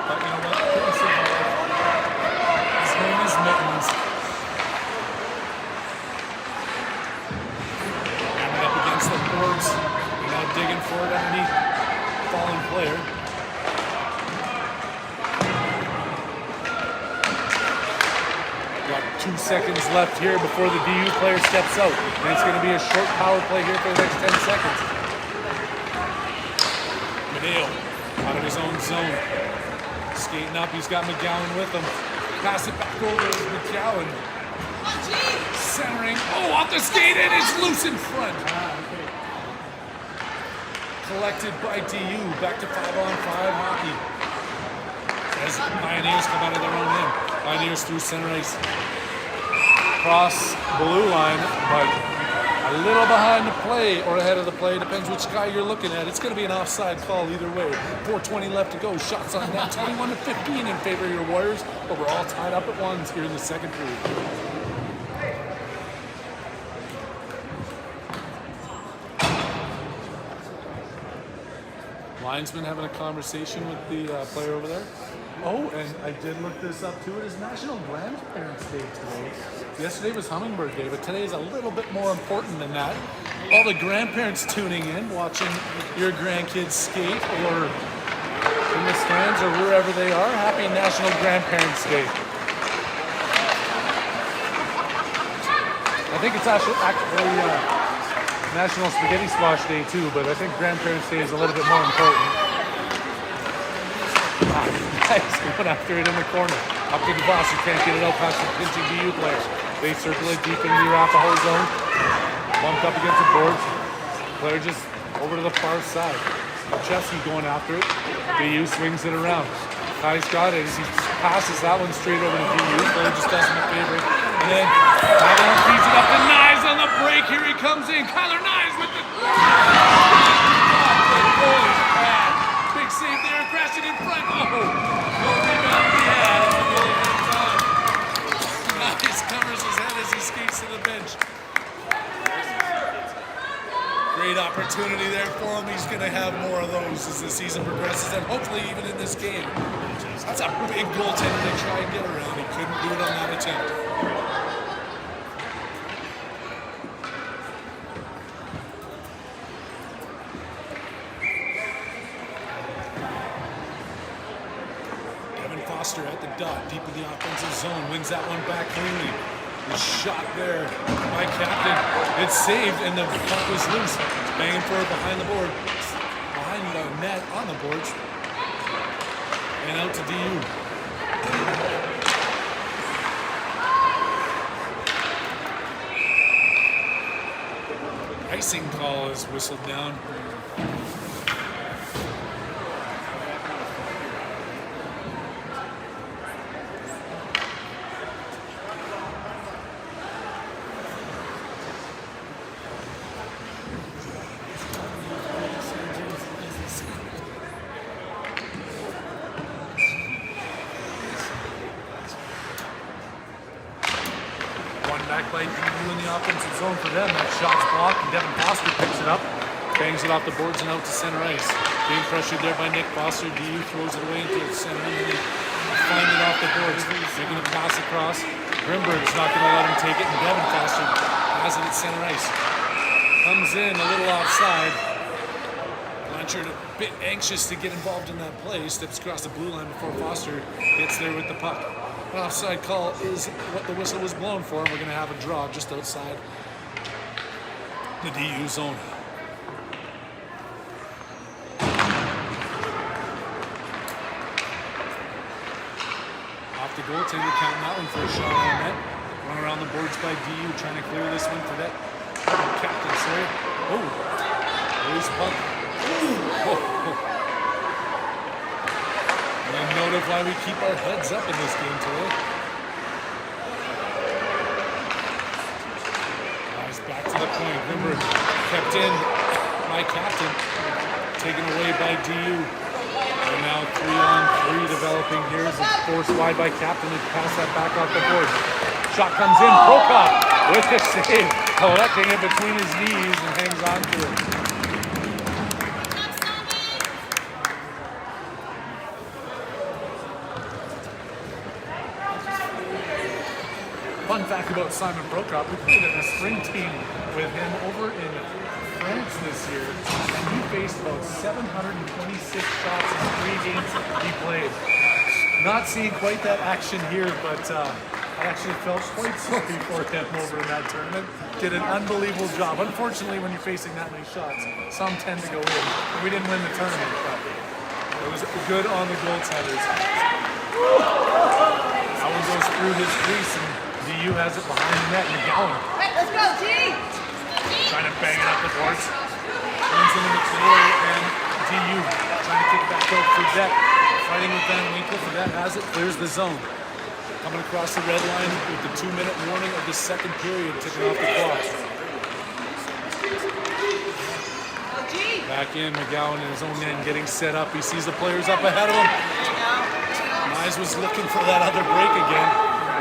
But you know what? Kitten's survived. His name is Mittens. Coming up against the boards. Now digging for it underneath fallen player. Got 2 seconds left here before the DU player steps out. And it's going to be a short power play here for the next 10 seconds. Medeo out of his own zone. Skating up, he's got McGowan with him. Pass it back over to McGowan. Centering, off the skate and it's loose in front. Collected by DU, back to 5-on-5 hockey. As Pioneers come out of their own end. Pioneers through center ice. Cross blue line, but a little behind the play or ahead of the play, depends which guy you're looking at. It's going to be an offside call either way. 4:20 left to go. Shots on net, 21-15 in favor of your Warriors, but we're all tied up at ones here in the second period. Linesman having a conversation with the player over there. Oh, and I did look this up too. It is National Grandparents' Day today. Yesterday was Hummingbird Day, but today is a little bit more important than that. All the grandparents tuning in, watching your grandkids skate or in the stands or wherever they are. Happy National Grandparents' Day. I think it's actually National Spaghetti Squash Day too, but I think Grandparents' Day is a little bit more important. Nice, going after it in the corner. Up to the boss, who can't get it out past the pinching DU player. They circle it deep into the Arapahoe zone. Bumped up against the boards. Player just over to the far side. Chesky going after it. DU swings it around. Ty's got it as he passes that one straight over to DU. Player just does him a favor. And then Tyler feeds it up to Knives on the break. Here he comes in. Kyler Knives with the... Big save there, crashing in front. Nice, covers his head as he skates to the bench. Great opportunity there for him. He's going to have more of those as the season progresses, and hopefully even in this game. That's a big goaltender to try and get around. He couldn't do it on that attempt. At the dot, deep in the offensive zone, wins that one back cleanly. The shot there by Captain. It's saved and the puck was loose. Banging for it behind the board. Behind the net on the boards. And out to DU. Icing call is whistled down. Back by DU in the offensive zone for them. That shot's blocked and Devin Foster picks it up. Bangs it off the boards and out to center ice. Being pressured there by Nick Foster. DU throws it away into the center. find it off the boards. Making a pass across. Grimberg's not going to let him take it, and Devin Foster has it at center ice. Comes in a little offside. Blanchard a bit anxious to get involved in that play. Steps across the blue line before Foster gets there with the puck. An offside call is what the whistle was blown for, and we're going to have a draw just outside the DU zone. Off the goaltender, counting that one for a shot on net. Run around the boards by DU, trying to clear this one for that captain, sorry. Oh, loose puck. Oh. And note of why we keep our heads up in this game today. Nice, back to the point. Remember, kept in by captain, taken away by DU. And now 3-on-3 developing here as it's forced wide by captain to pass that back off the board. Shot comes in, Prokop with the save, collecting it between his knees and hangs on to it. Fun fact about Simon Prokop, we played in a spring team with him over in France this year, and he faced about 726 shots in the 3 games he played. Not seeing quite that action here, but I actually felt quite sorry for him over in that tournament. Did an unbelievable job. Unfortunately, when you're facing that many shots, some tend to go in. We didn't win the tournament, but it was good on the goaltenders. That one goes through his crease, and DU has it behind the net. McGowan. Hey, let's go, G! Trying to bang it up the boards. Runs into the clear, and DU trying to kick back out for Deck. Fighting with Van Winkle. For that has it, clears the zone. Coming across the red line with the 2-minute warning of the second period ticking off the clock. Back in, McGowan in his own end getting set up. He sees the players up ahead of him. Maize was looking for that other break again.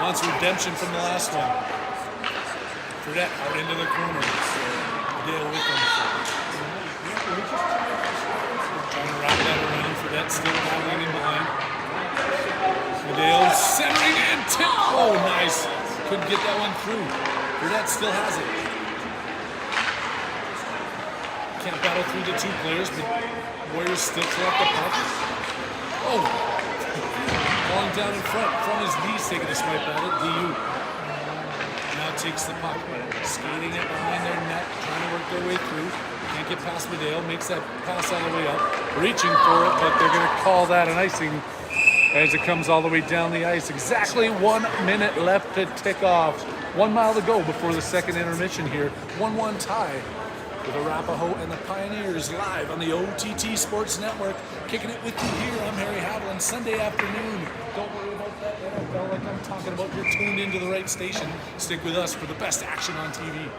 Wants redemption from the last one. Fredette out into the corner. Dale with him. Trying to wrap that around. Fredette still battling in behind. Dale centering and tip. Oh, nice. Couldn't get that one through. Fredette still has it. Can't battle through the 2 players, but Warriors still collect the puck. Oh. Falling down in front from his knees, taking a swipe at it. DU now takes the puck, skating it behind their net, trying to work their way through. Can't get past Medale, makes that pass all the way up, reaching for it, but they're going to call that an icing as it comes all the way down the ice. Exactly 1 minute left to tick off. 1 mile to go before the second intermission here. 1-1 tie with Arapahoe and the Pioneers live on the OTT Sports Network. Kicking it with you here, I'm Harry Haviland. Sunday afternoon. Don't worry about that NFL like I'm talking about. You're tuned into the right station. Stick with us for the best action on TV.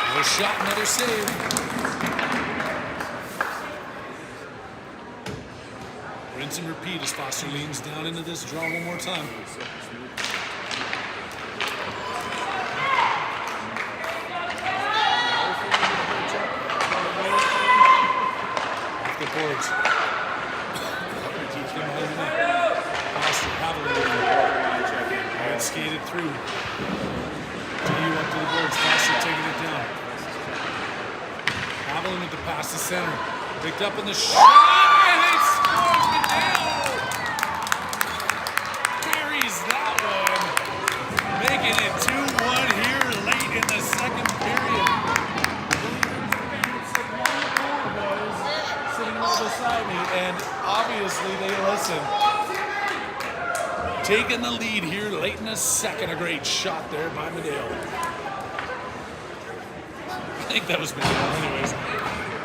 Another shot, another save. Rinse and repeat as Foster leans down into this draw one more time. Boards. Foster and skated through. DU up to the boards. Foster taking it down. Haviland with the pass to center. Picked up in the shot, and it scores the nail. Buries that one. Making it 2-1 here late in the second period. Beside me, and obviously they listen. Taking the lead here late in the second. A great shot there by Medale. I think that was Medale anyways.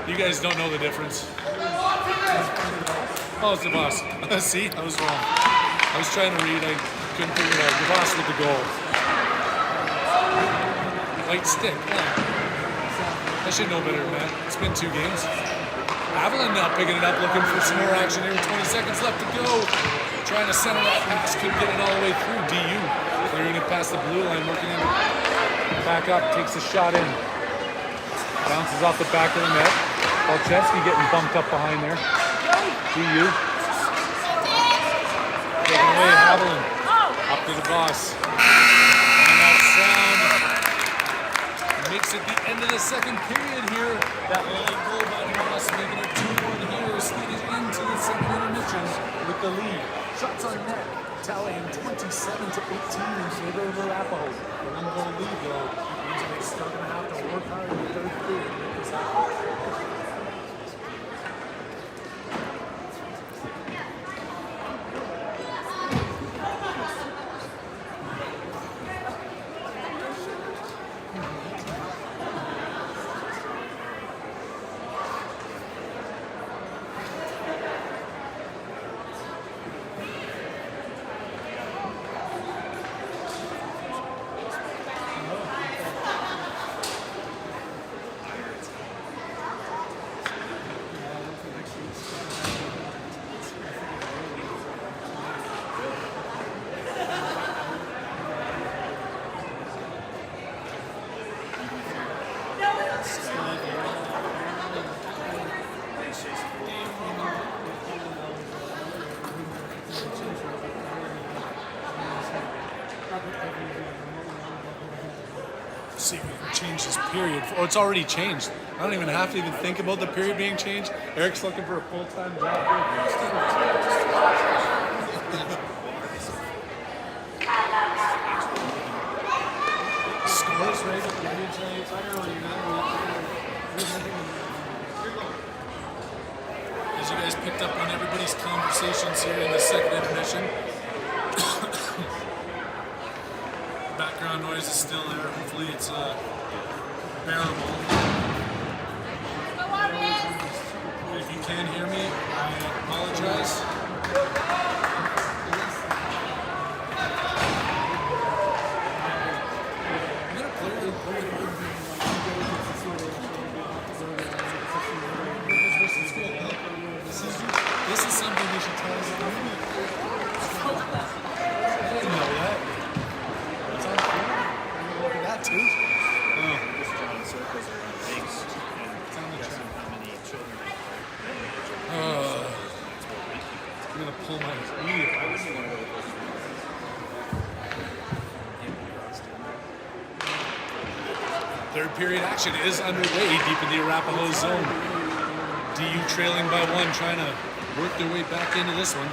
You guys don't know the difference. Oh, it's the boss. See, I was wrong. I was trying to read, I couldn't figure it out. The boss with the goal. White stick, yeah. I should know better than that. It's been 2 games. Haviland now picking it up, looking for some more action here. 20 seconds left to go. Trying to center that pass, couldn't get it all the way through. DU clearing it past the blue line, working in. Back up, takes a shot in. Bounces off the back of the net. Balcheski getting bumped up behind there. DU. Taking away Haviland. Up to the boss. And that sound makes it the end of the second period here. That late goal by Moss making it 2-1 here, sneaking into the second intermission with the lead. Shots on net, tallying 27 to 18 in favor of Arapahoe. The 1-goal lead though means they're still going to have to work hard in the third period to make this happen. See if we can change this period. Oh, it's already changed. I don't even have to even think about the period being changed. Eric's looking for a full-time job. Scores right at the as you guys picked up on everybody's conversations here in the second intermission. Background noise is still there. Hopefully it's bearable. If you can't hear me, I apologize. I'm gonna clear the This is something we should tell us. I didn't know that. It's on film. Look at that too. Oh. This John circles around things and guessing how many children I'm gonna pull my ear if I was Third period action is underway deep in the Arapahoe zone. DU trailing by 1, trying to work their way back into this one.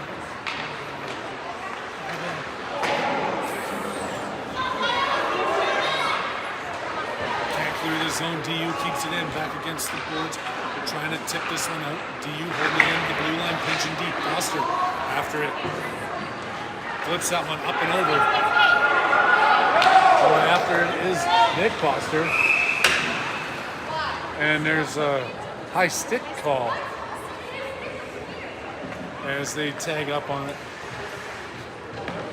Can't clear the zone. DU keeps it in, back against the boards. Trying to tip this one out. DU holding it in the blue line, pinching deep. Foster after it. Flips that one up and over. So after it is Nick Foster. And there's a high stick call as they tag up on it.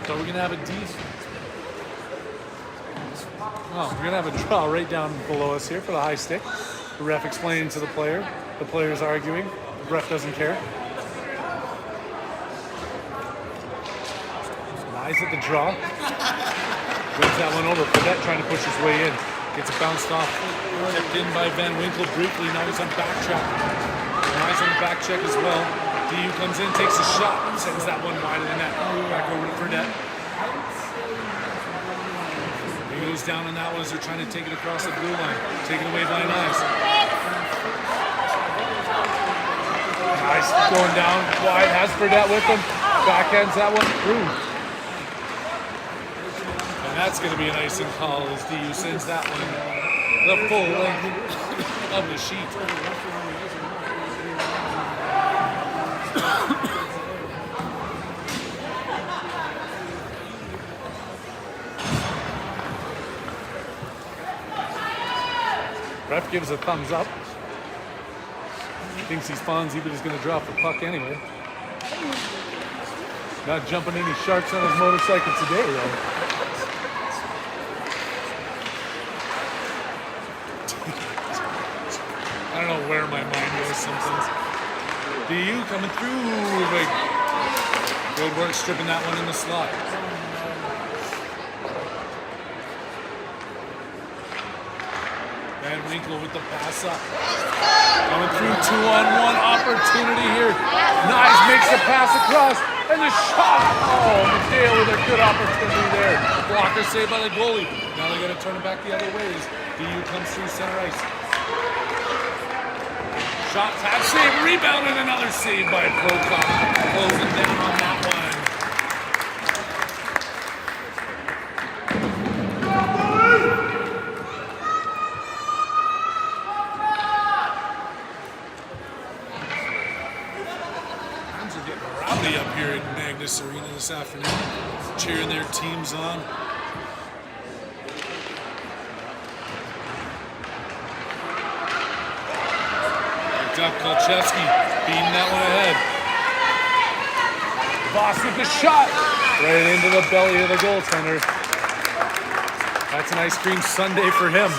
So we're gonna have a we're gonna have a draw right down below us here for the high stick. The ref explaining to the player. The player's arguing. The ref doesn't care. Maize at the draw. Wins that one over. Cadet trying to push his way in. Gets it bounced off. Tipped in by Van Winkle briefly. Now he's on backtrack. Maize on the back check as well. DU comes in, takes a shot, sends that one wide of the net. Back over to Fredette. He goes down on that one as they're trying to take it across the blue line. Taken away by Maize. Maize going down wide, has Fredette with him. Backhands that one through. And that's going to be an icing call as DU sends that one the full length of the sheet. Ref gives a thumbs up. Thinks he's Fonzie, but he's going to drop the puck anyway. Not jumping any sharks on his motorcycle today, though. I don't know where my mind goes sometimes. DU coming through. Good work stripping that one in the slot. Van Winkle with the pass up. Coming through 2-on-1 opportunity here. Maize makes the pass across and the shot. Oh, McDale with a good opportunity there. Blocker saved by the goalie. Now they got to turn it back the other ways. DU comes through center ice. Shot, tap, save, rebound, and another save by Prokop. Closing down on that one. Fans are getting rowdy up here at Magnus Arena this afternoon, cheering their teams on. Kolchevsky beating that one ahead. Voss with the shot right into the belly of the goaltender. That's an ice cream sundae for him.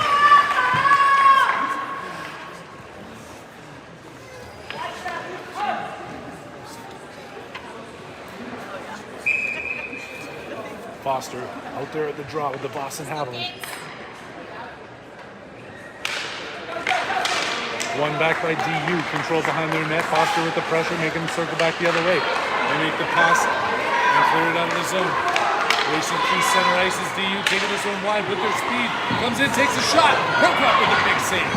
Foster out there at the draw with the Boston Haviland. One back by DU, control behind their net. Foster with the pressure, making them circle back the other way. They make the pass and clear it out of the zone. Racing through center ice is DU, taking this one wide with their speed. Comes in, takes a shot. Prokop with a big save.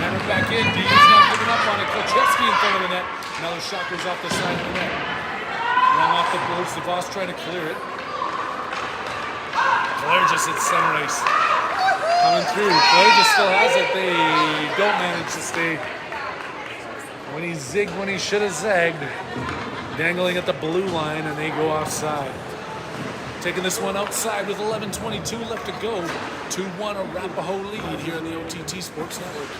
Hammered back in. DU's not giving up on it. Kolchevsky in front of the net. Now the shot goes off the side of the net. Long off the boards. The boss trying to clear it. Claire just hit center ice. Coming through. Claire still has it. They don't manage to stay. When he zigged when he should have zagged. Dangling at the blue line and they go offside. Taking this one outside with 11:22 left to go. 2-1 Arapahoe lead here in the OTT Sports Network.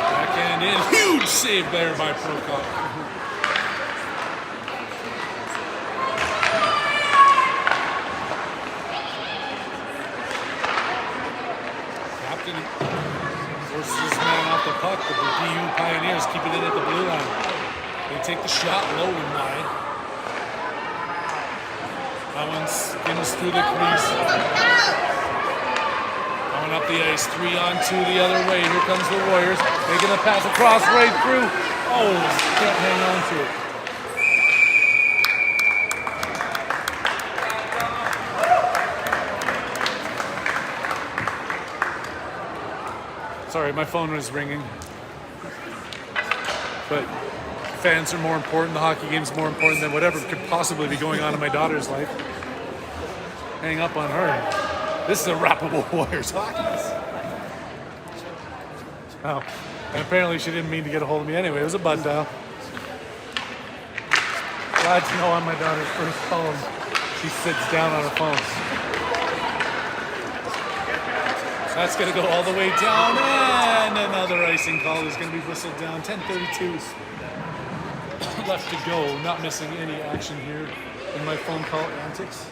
Backhand in. Huge save there by Prokop. Forces this man off the puck, but the DU Pioneers keep it in at the blue line. They take the shot low and wide. That one skims through the crease. Going up the ice, 3-on-2 the other way. Here comes the Warriors, making a pass across right through. Oh, can't hang on to it. Sorry, my phone was ringing. But fans are more important, the hockey game's more important than whatever could possibly be going on in my daughter's life. Hang up on her. This is a Arapahoe Warriors hockey. Oh, and apparently she didn't mean to get a hold of me anyway. It was a butt dial. Glad to know on my daughter's first phone, she sits down on her phone. That's going to go all the way down, and another icing call is going to be whistled down. 10:32 left to go. Not missing any action here in my phone call antics.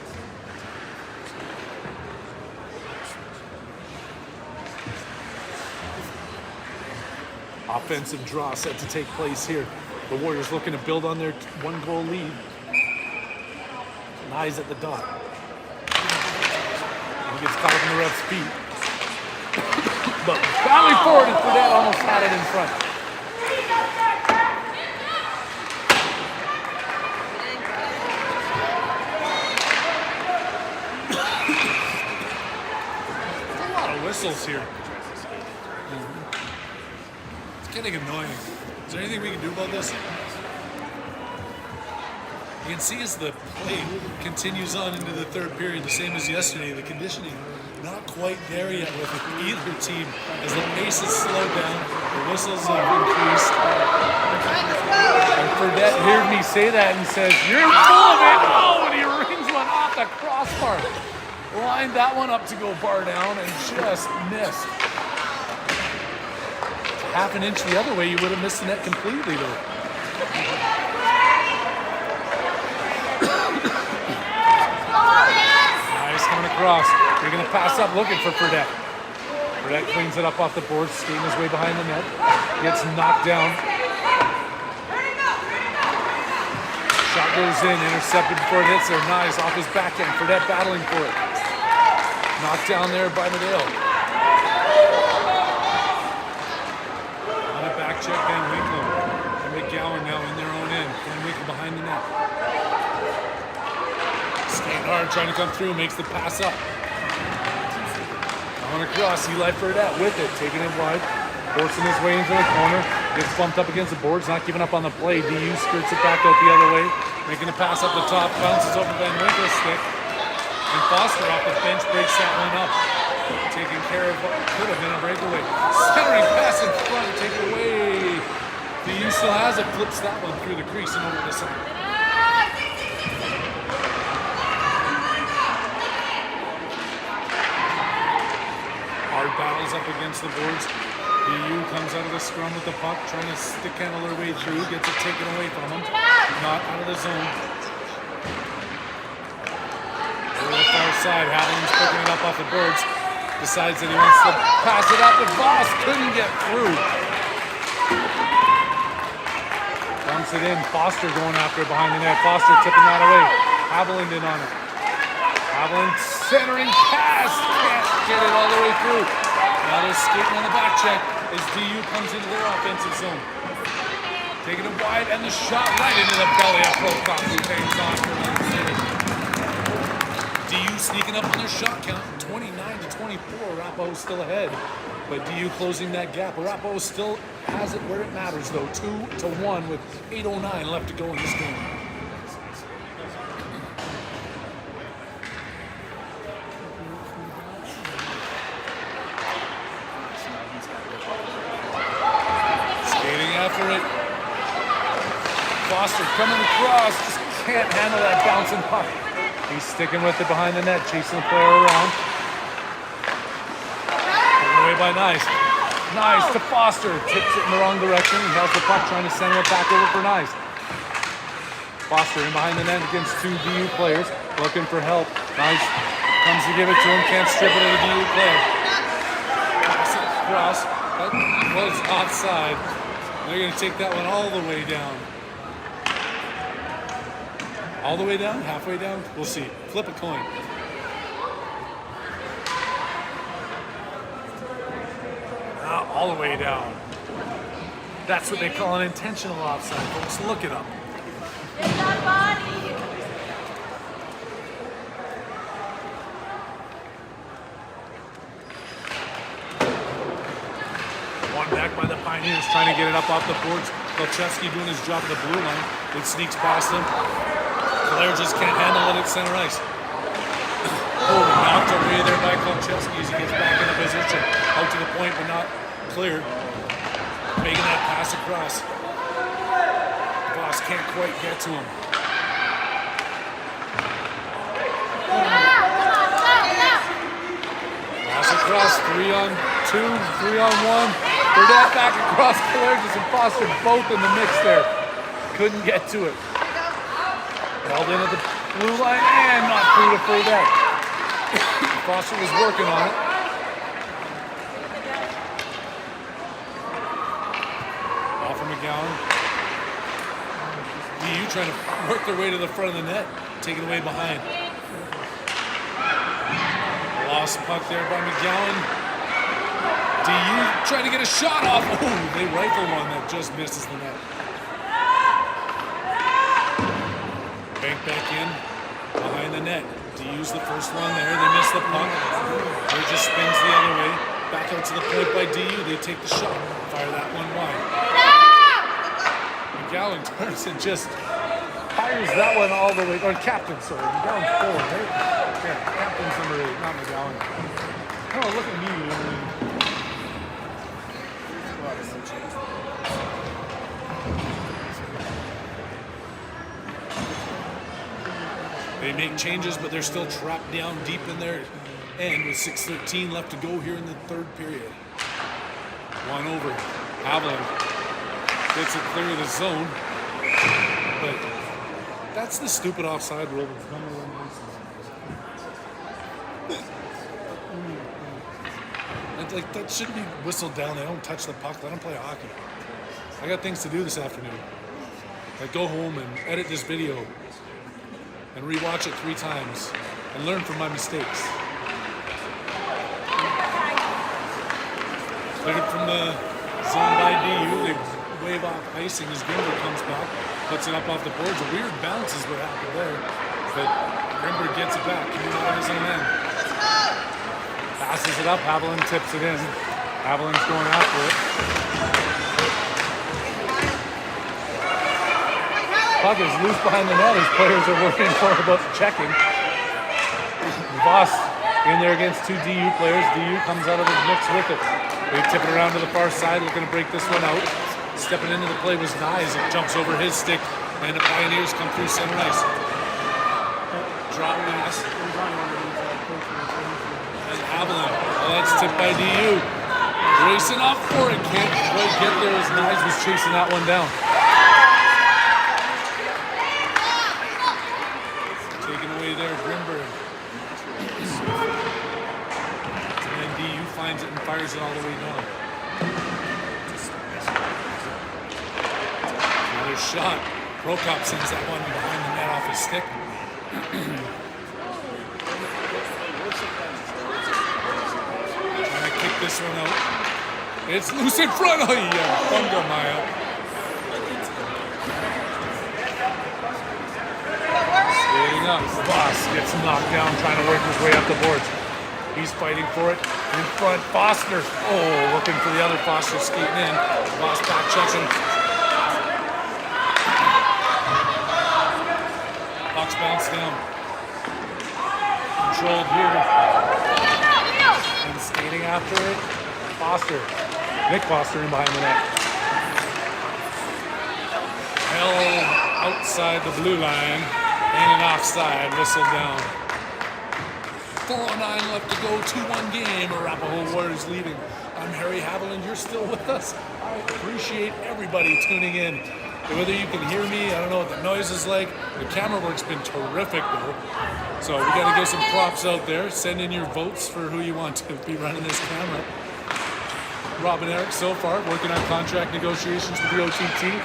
Offensive draw set to take place here. The Warriors looking to build on their one-goal lead. Maize at the dot. He gets caught up in the ref's feet. But battling forward and Fredette almost had it in front. There's a lot of whistles here. It's getting annoying. Is there anything we can do about this? You can see as the play continues on into the third period, the same as yesterday, the conditioning not quite there yet with either team. As the pace has slowed down, the whistles have increased. And Fredette heard me say that and says, "You're full of it!" Oh, and he rings one off the crossbar. Lined that one up to go bar down and just missed. Half an inch the other way, you would have missed the net completely though. Nice coming across. They're going to pass up looking for Fredette. Fredette cleans it up off the board, skating his way behind the net. Gets knocked down. goes in, intercepted before it hits there. Nice off his backhand. Fredette battling for it. Knocked down there by Medale. On a back check, Van Winkle. And McGowan now in their own end. Van Winkle behind the net. Skating hard, trying to come through, makes the pass up. On across, Eli Fredette with it, taking it wide. Forcing his way into the corner. Gets bumped up against the boards, not giving up on the play. DU skirts it back out the other way. Making a pass up the top, bounces over Van Winkle's stick. And Foster off the bench breaks that one up. Taking care of what could have been a breakaway. Centering pass in front, take it away. DU still has it, flips that one through the crease and over the side. Hard battles up against the boards. DU comes out of the scrum with the puck, trying to stick handle their way through, gets it taken away from him. Not out of the zone. Over the far side, Haviland's picking it up off the boards. Decides that he wants to pass it up, but Voss couldn't get through. Dumps it in, Foster going after it behind the net. Foster tipping that away. Haviland in on it. Haviland centering pass, can't get it all the way through. Now they're skating on the back check as DU comes into their offensive zone. Taking it wide and the shot right into the belly of Prokop, who hangs on for another city. DU sneaking up on their shot count, 29-24. Arapahoe still ahead, but DU closing that gap. Arapahoe still has it where it matters though, 2-1 with 8:09 left to go in this game. After it, Foster coming across, just can't handle that bouncing puck. He's sticking with it behind the net, chasing the player around. Taken away by Nice. Nice to Foster, tips it in the wrong direction. He has the puck, trying to center it back over for Nice. Foster in behind the net against two DU players, looking for help. Nice comes to give it to him, can't strip it at a DU player. Pass it across, that was offside. They're going to take that one all the way down. All the way down? Halfway down? We'll see. Flip a coin. All the way down. That's what they call an intentional offside, folks. Look it up. It's not body. Back by the Pioneers, trying to get it up off the boards. Kolchevsky doing his job at the blue line. It sneaks past him. Claire just can't handle it at center ice. Oh, knocked away there by Kolchevsky as he gets back into position. Out to the point, but not cleared. Making that pass across. Voss can't quite get to him. Pass across, 3-on-2, 3-on-1. Fredette back across Calergis and Foster both in the mix there. Couldn't get to it. Held in at the blue line and not through to Fredette. Foster was working on it. Off from McGowan. DU trying to work their way to the front of the net. Taken away behind. Lost puck there by McGowan. DU trying to get a shot off. Oh, they rifle one that just misses the net. Bank back in behind the net. DU's the first one there. They miss the puck. It just spins the other way. Back out to the point by DU. They take the shot. Fire that one wide. McGowan turns and just fires that one all the way. Or captain, sorry. McGowan's forward, right? Yeah, captain's number 8, not McGowan. Oh, look at me. They make changes, but they're still trapped down deep in their end with 6:13 left to go here in the third period. One over. Haviland gets it clear of the zone. But that's the stupid offside rule. Like, that shouldn't be whistled down. They don't touch the puck. Let them play hockey. I got things to do this afternoon. Like, go home and edit this video and rewatch it 3 times and learn from my mistakes. Cleared it from the zone by DU. They wave off icing as Grimber comes back, puts it up off the boards. A weird bounce is what happened there, but Grimber gets it back, coming out of his own end. Passes it up, Haviland tips it in. Haviland's going after it. Puck is loose behind the net as players are working for about checking. Voss in there against 2 DU players. DU comes out of the mix with it. They tip it around to the far side, looking to break this one out. Stepping into the play was Maize. It jumps over his stick, and the Pioneers come through center ice. Drop pass. And Haviland. Oh, that's tipped by DU. Racing up for it. Can't quite get there as Maize was chasing that one down. Taken away there, Grimberg. And then DU finds it and fires it all the way down. Another shot. Prokop sends that one behind the net off his stick. Trying to kick this one out. It's loose in front. Oh, yeah. Bunga Maya. Skating up. Voss gets knocked down trying to work his way up the boards. He's fighting for it. In front, Foster. Oh, looking for the other Foster skating in. Voss back checks him. Puck's bounced down. Controlled here. And skating after it. Foster. Nick Foster in behind the net. Held outside the blue line. And an offside. Whistle down. 4:09 left to go. 2-1 game. Arapahoe Warriors leading. I'm Harry Haviland. You're still with us. I appreciate everybody tuning in. Whether you can hear me, I don't know what the noise is like. The camera work's been terrific though. So we got to give some props out there. Send in your votes for who you want to be running this camera. Rob and Eric so far working on contract negotiations with the OTT.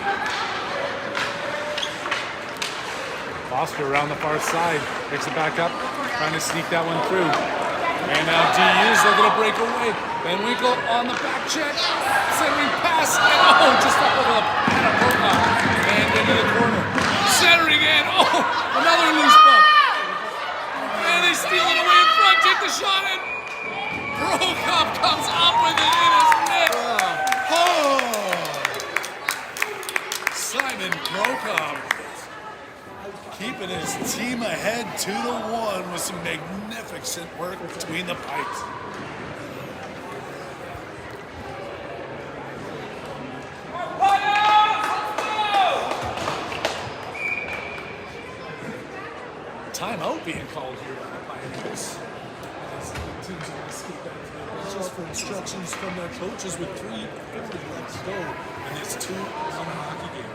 Foster around the far side, picks it back up, trying to sneak that one through. And now DU's looking to break away. Van Winkle on the back check, centering pass, and oh, just up over the Arapahoe and into the corner. Centering in, oh, another loose puck. And they steal it away in front, take the shot in. Prokop comes up with it in his net. Oh! Simon Prokop keeping his team ahead 2-1 with some magnificent work between the pipes. Timeout being called here on the Pioneers. As the teams are going to skip back to their benches for instructions from their coaches with 3:50 left to go. And it's 2-1 hockey game.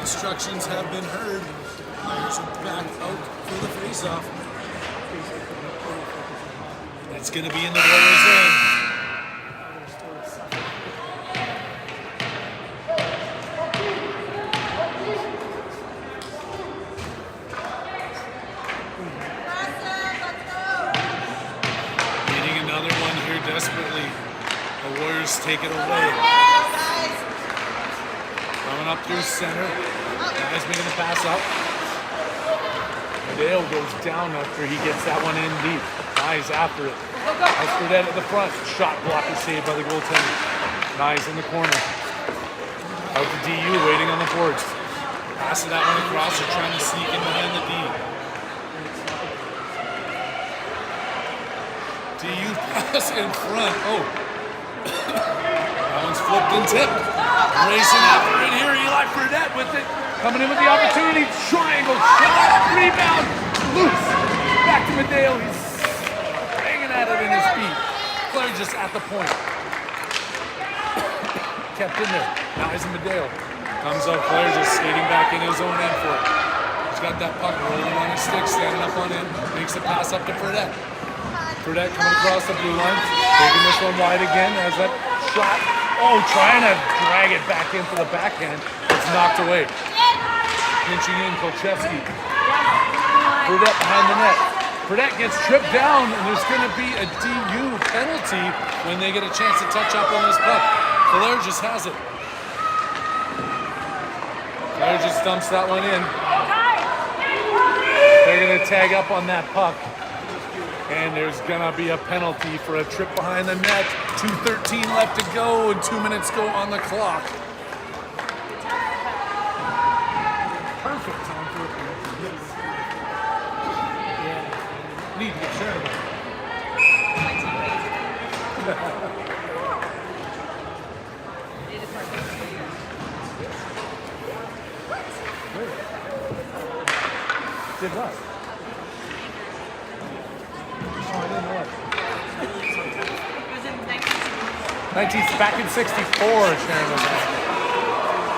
Instructions have been heard. Players are back out for the face-off. It's going to be in the Warriors' end. Needing another one here desperately. The Warriors take it away. Coming up through center. Guys making the pass up. Dale goes down after he gets that one in deep. Maize after it. That's Fredette at the front. Shot block is saved by the goaltender. Maize in the corner. Out to DU waiting on the boards. Pass that one across. They're trying to sneak in behind the D. DU pass in front. Oh. That one's flipped and tipped. Racing after it here. Eli Fredette with it. Coming in with the opportunity. Short angle. Shot. Rebound. Loose. Back to Medale. He's hanging at it in his feet. Claire just at the point. Kept in there. Now he's in Medale. Comes up. Claire just skating back in his own end for it. He's got that puck rolling on his stick. Standing up on it. Makes the pass up to Fredette. Fredette coming across the blue line. Taking this one wide again. Has that shot. Oh, trying to drag it back in for the backhand. It's knocked away. Pinching in Kolchevsky. Fredette behind the net. Fredette gets tripped down, and there's going to be a DU penalty when they get a chance to touch up on this puck. Claire just has it. Claire just dumps that one in. They're going to tag up on that puck. And there's going to be a penalty for a trip behind the net. 2:13 left to go and 2 minutes go on the clock. Perfect time for a penalty. Yes. Yeah. Need to get sure of it. Did what? Oh, I didn't know it. 19, back in 64, Sharon was that.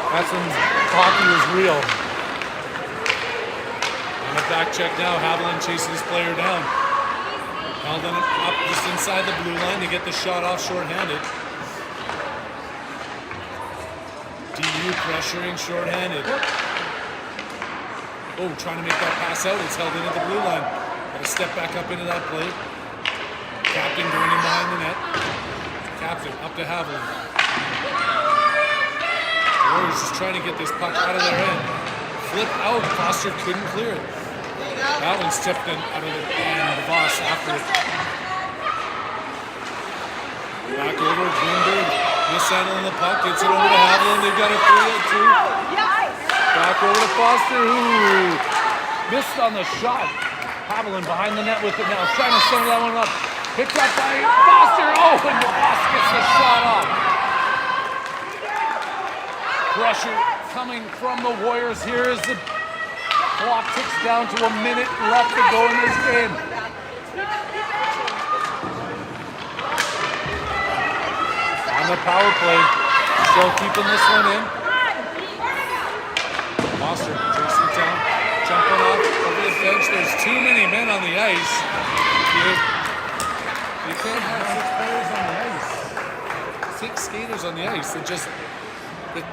That's when hockey was real. On the back check now, Haviland chasing his player down. Held him up just inside the blue line to get the shot off shorthanded. DU pressuring shorthanded. Oh, trying to make that pass out. It's held in at the blue line. Got to step back up into that play. Captain going in behind the net. Captain up to Haviland. Warriors just trying to get this puck out of their end. Flip out. Foster couldn't clear it. That one's tipped in out of the end. The boss after it. Back over. Bloomberg mishandling the puck. Gets it over to Haviland. They've got a 3-2. Back over to Foster, who missed on the shot. Haviland behind the net with it now, trying to center that one up. Picked up by Foster. Oh, and Ross gets the shot off. Pressure coming from the Warriors here as the clock ticks down to a minute left to go in this game. On the power play, still keeping this one in. Foster chasing down, jumping off over the bench. There's too many men on the ice. You can't have 6 players on the ice. 6 skaters on the ice.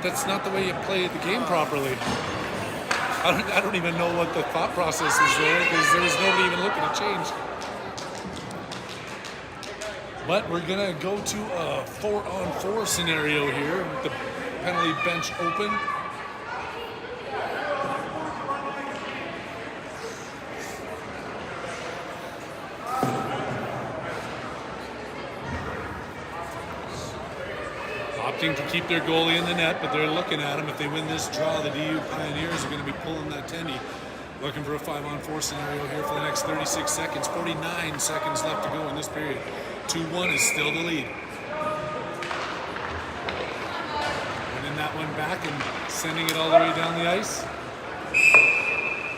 That's not the way you play the game properly. I don't even know what the thought process is there because there was nobody even looking to change. But we're gonna go to a 4-on-4 scenario here with the penalty bench open. Opting to keep their goalie in the net, but they're looking at him. If they win this draw, the DU Pioneers are going to be pulling that tendy. Looking for a 5-on-4 scenario here for the next 36 seconds. 49 seconds left to go in this period. 2-1 is still the lead. Winning that one back and sending it all the way down the ice.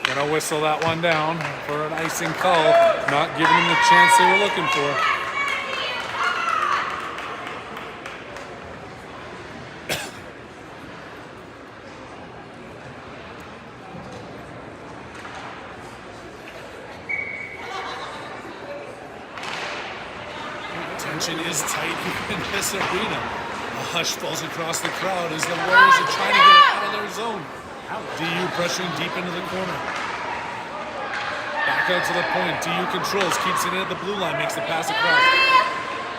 Gonna whistle that one down for an icing call. Not giving them the chance they were looking for. Tension is tight in this arena. A hush falls across the crowd as the Warriors are trying to get it out of their zone. DU pressuring deep into the corner. Back out to the point. DU controls, keeps it in at the blue line, makes the pass across.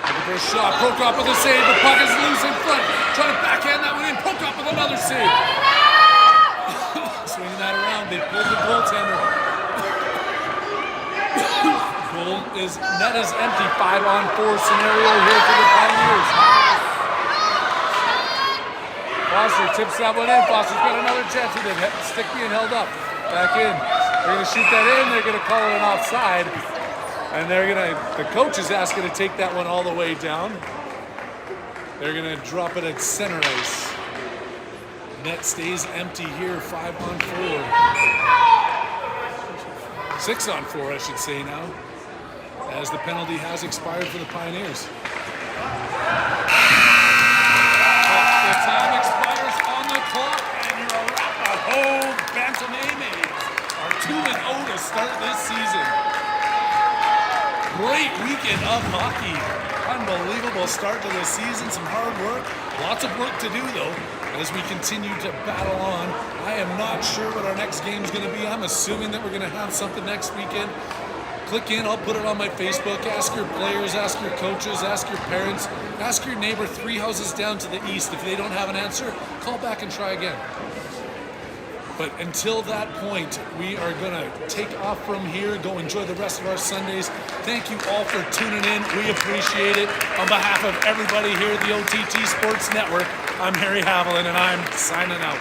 Looking for a shot. Prokop with a save. The puck is loose in front. Trying to backhand that one in. Prokop with another save. Swinging that around. They pulled the goaltender. Net is empty. 5-on-4 scenario here for the Pioneers. Foster tips that one in. Foster's got another chance with it. Stick being held up. Back in. They're going to shoot that in. They're going to call it an offside. And the coach is asking to take that one all the way down. They're going to drop it at center ice. Net stays empty here. 5-on-4. 6-on-4, I should say now, as the penalty has expired for the Pioneers. The time expires on the clock, and your Arapahoe Bantam are 2-0 to start this season. Great weekend of hockey. Unbelievable start to the season. Some hard work. Lots of work to do, though, as we continue to battle on. I am not sure what our next game is going to be. I'm assuming that we're going to have something next weekend. Click in. I'll put it on my Facebook. Ask your players, ask your coaches, ask your parents, ask your neighbor 3 houses down to the east. If they don't have an answer, call back and try again. But until that point, we are going to take off from here, go enjoy the rest of our Sundays. Thank you all for tuning in. We appreciate it. On behalf of everybody here at the OTT Sports Network, I'm Harry Haviland, and I'm signing out.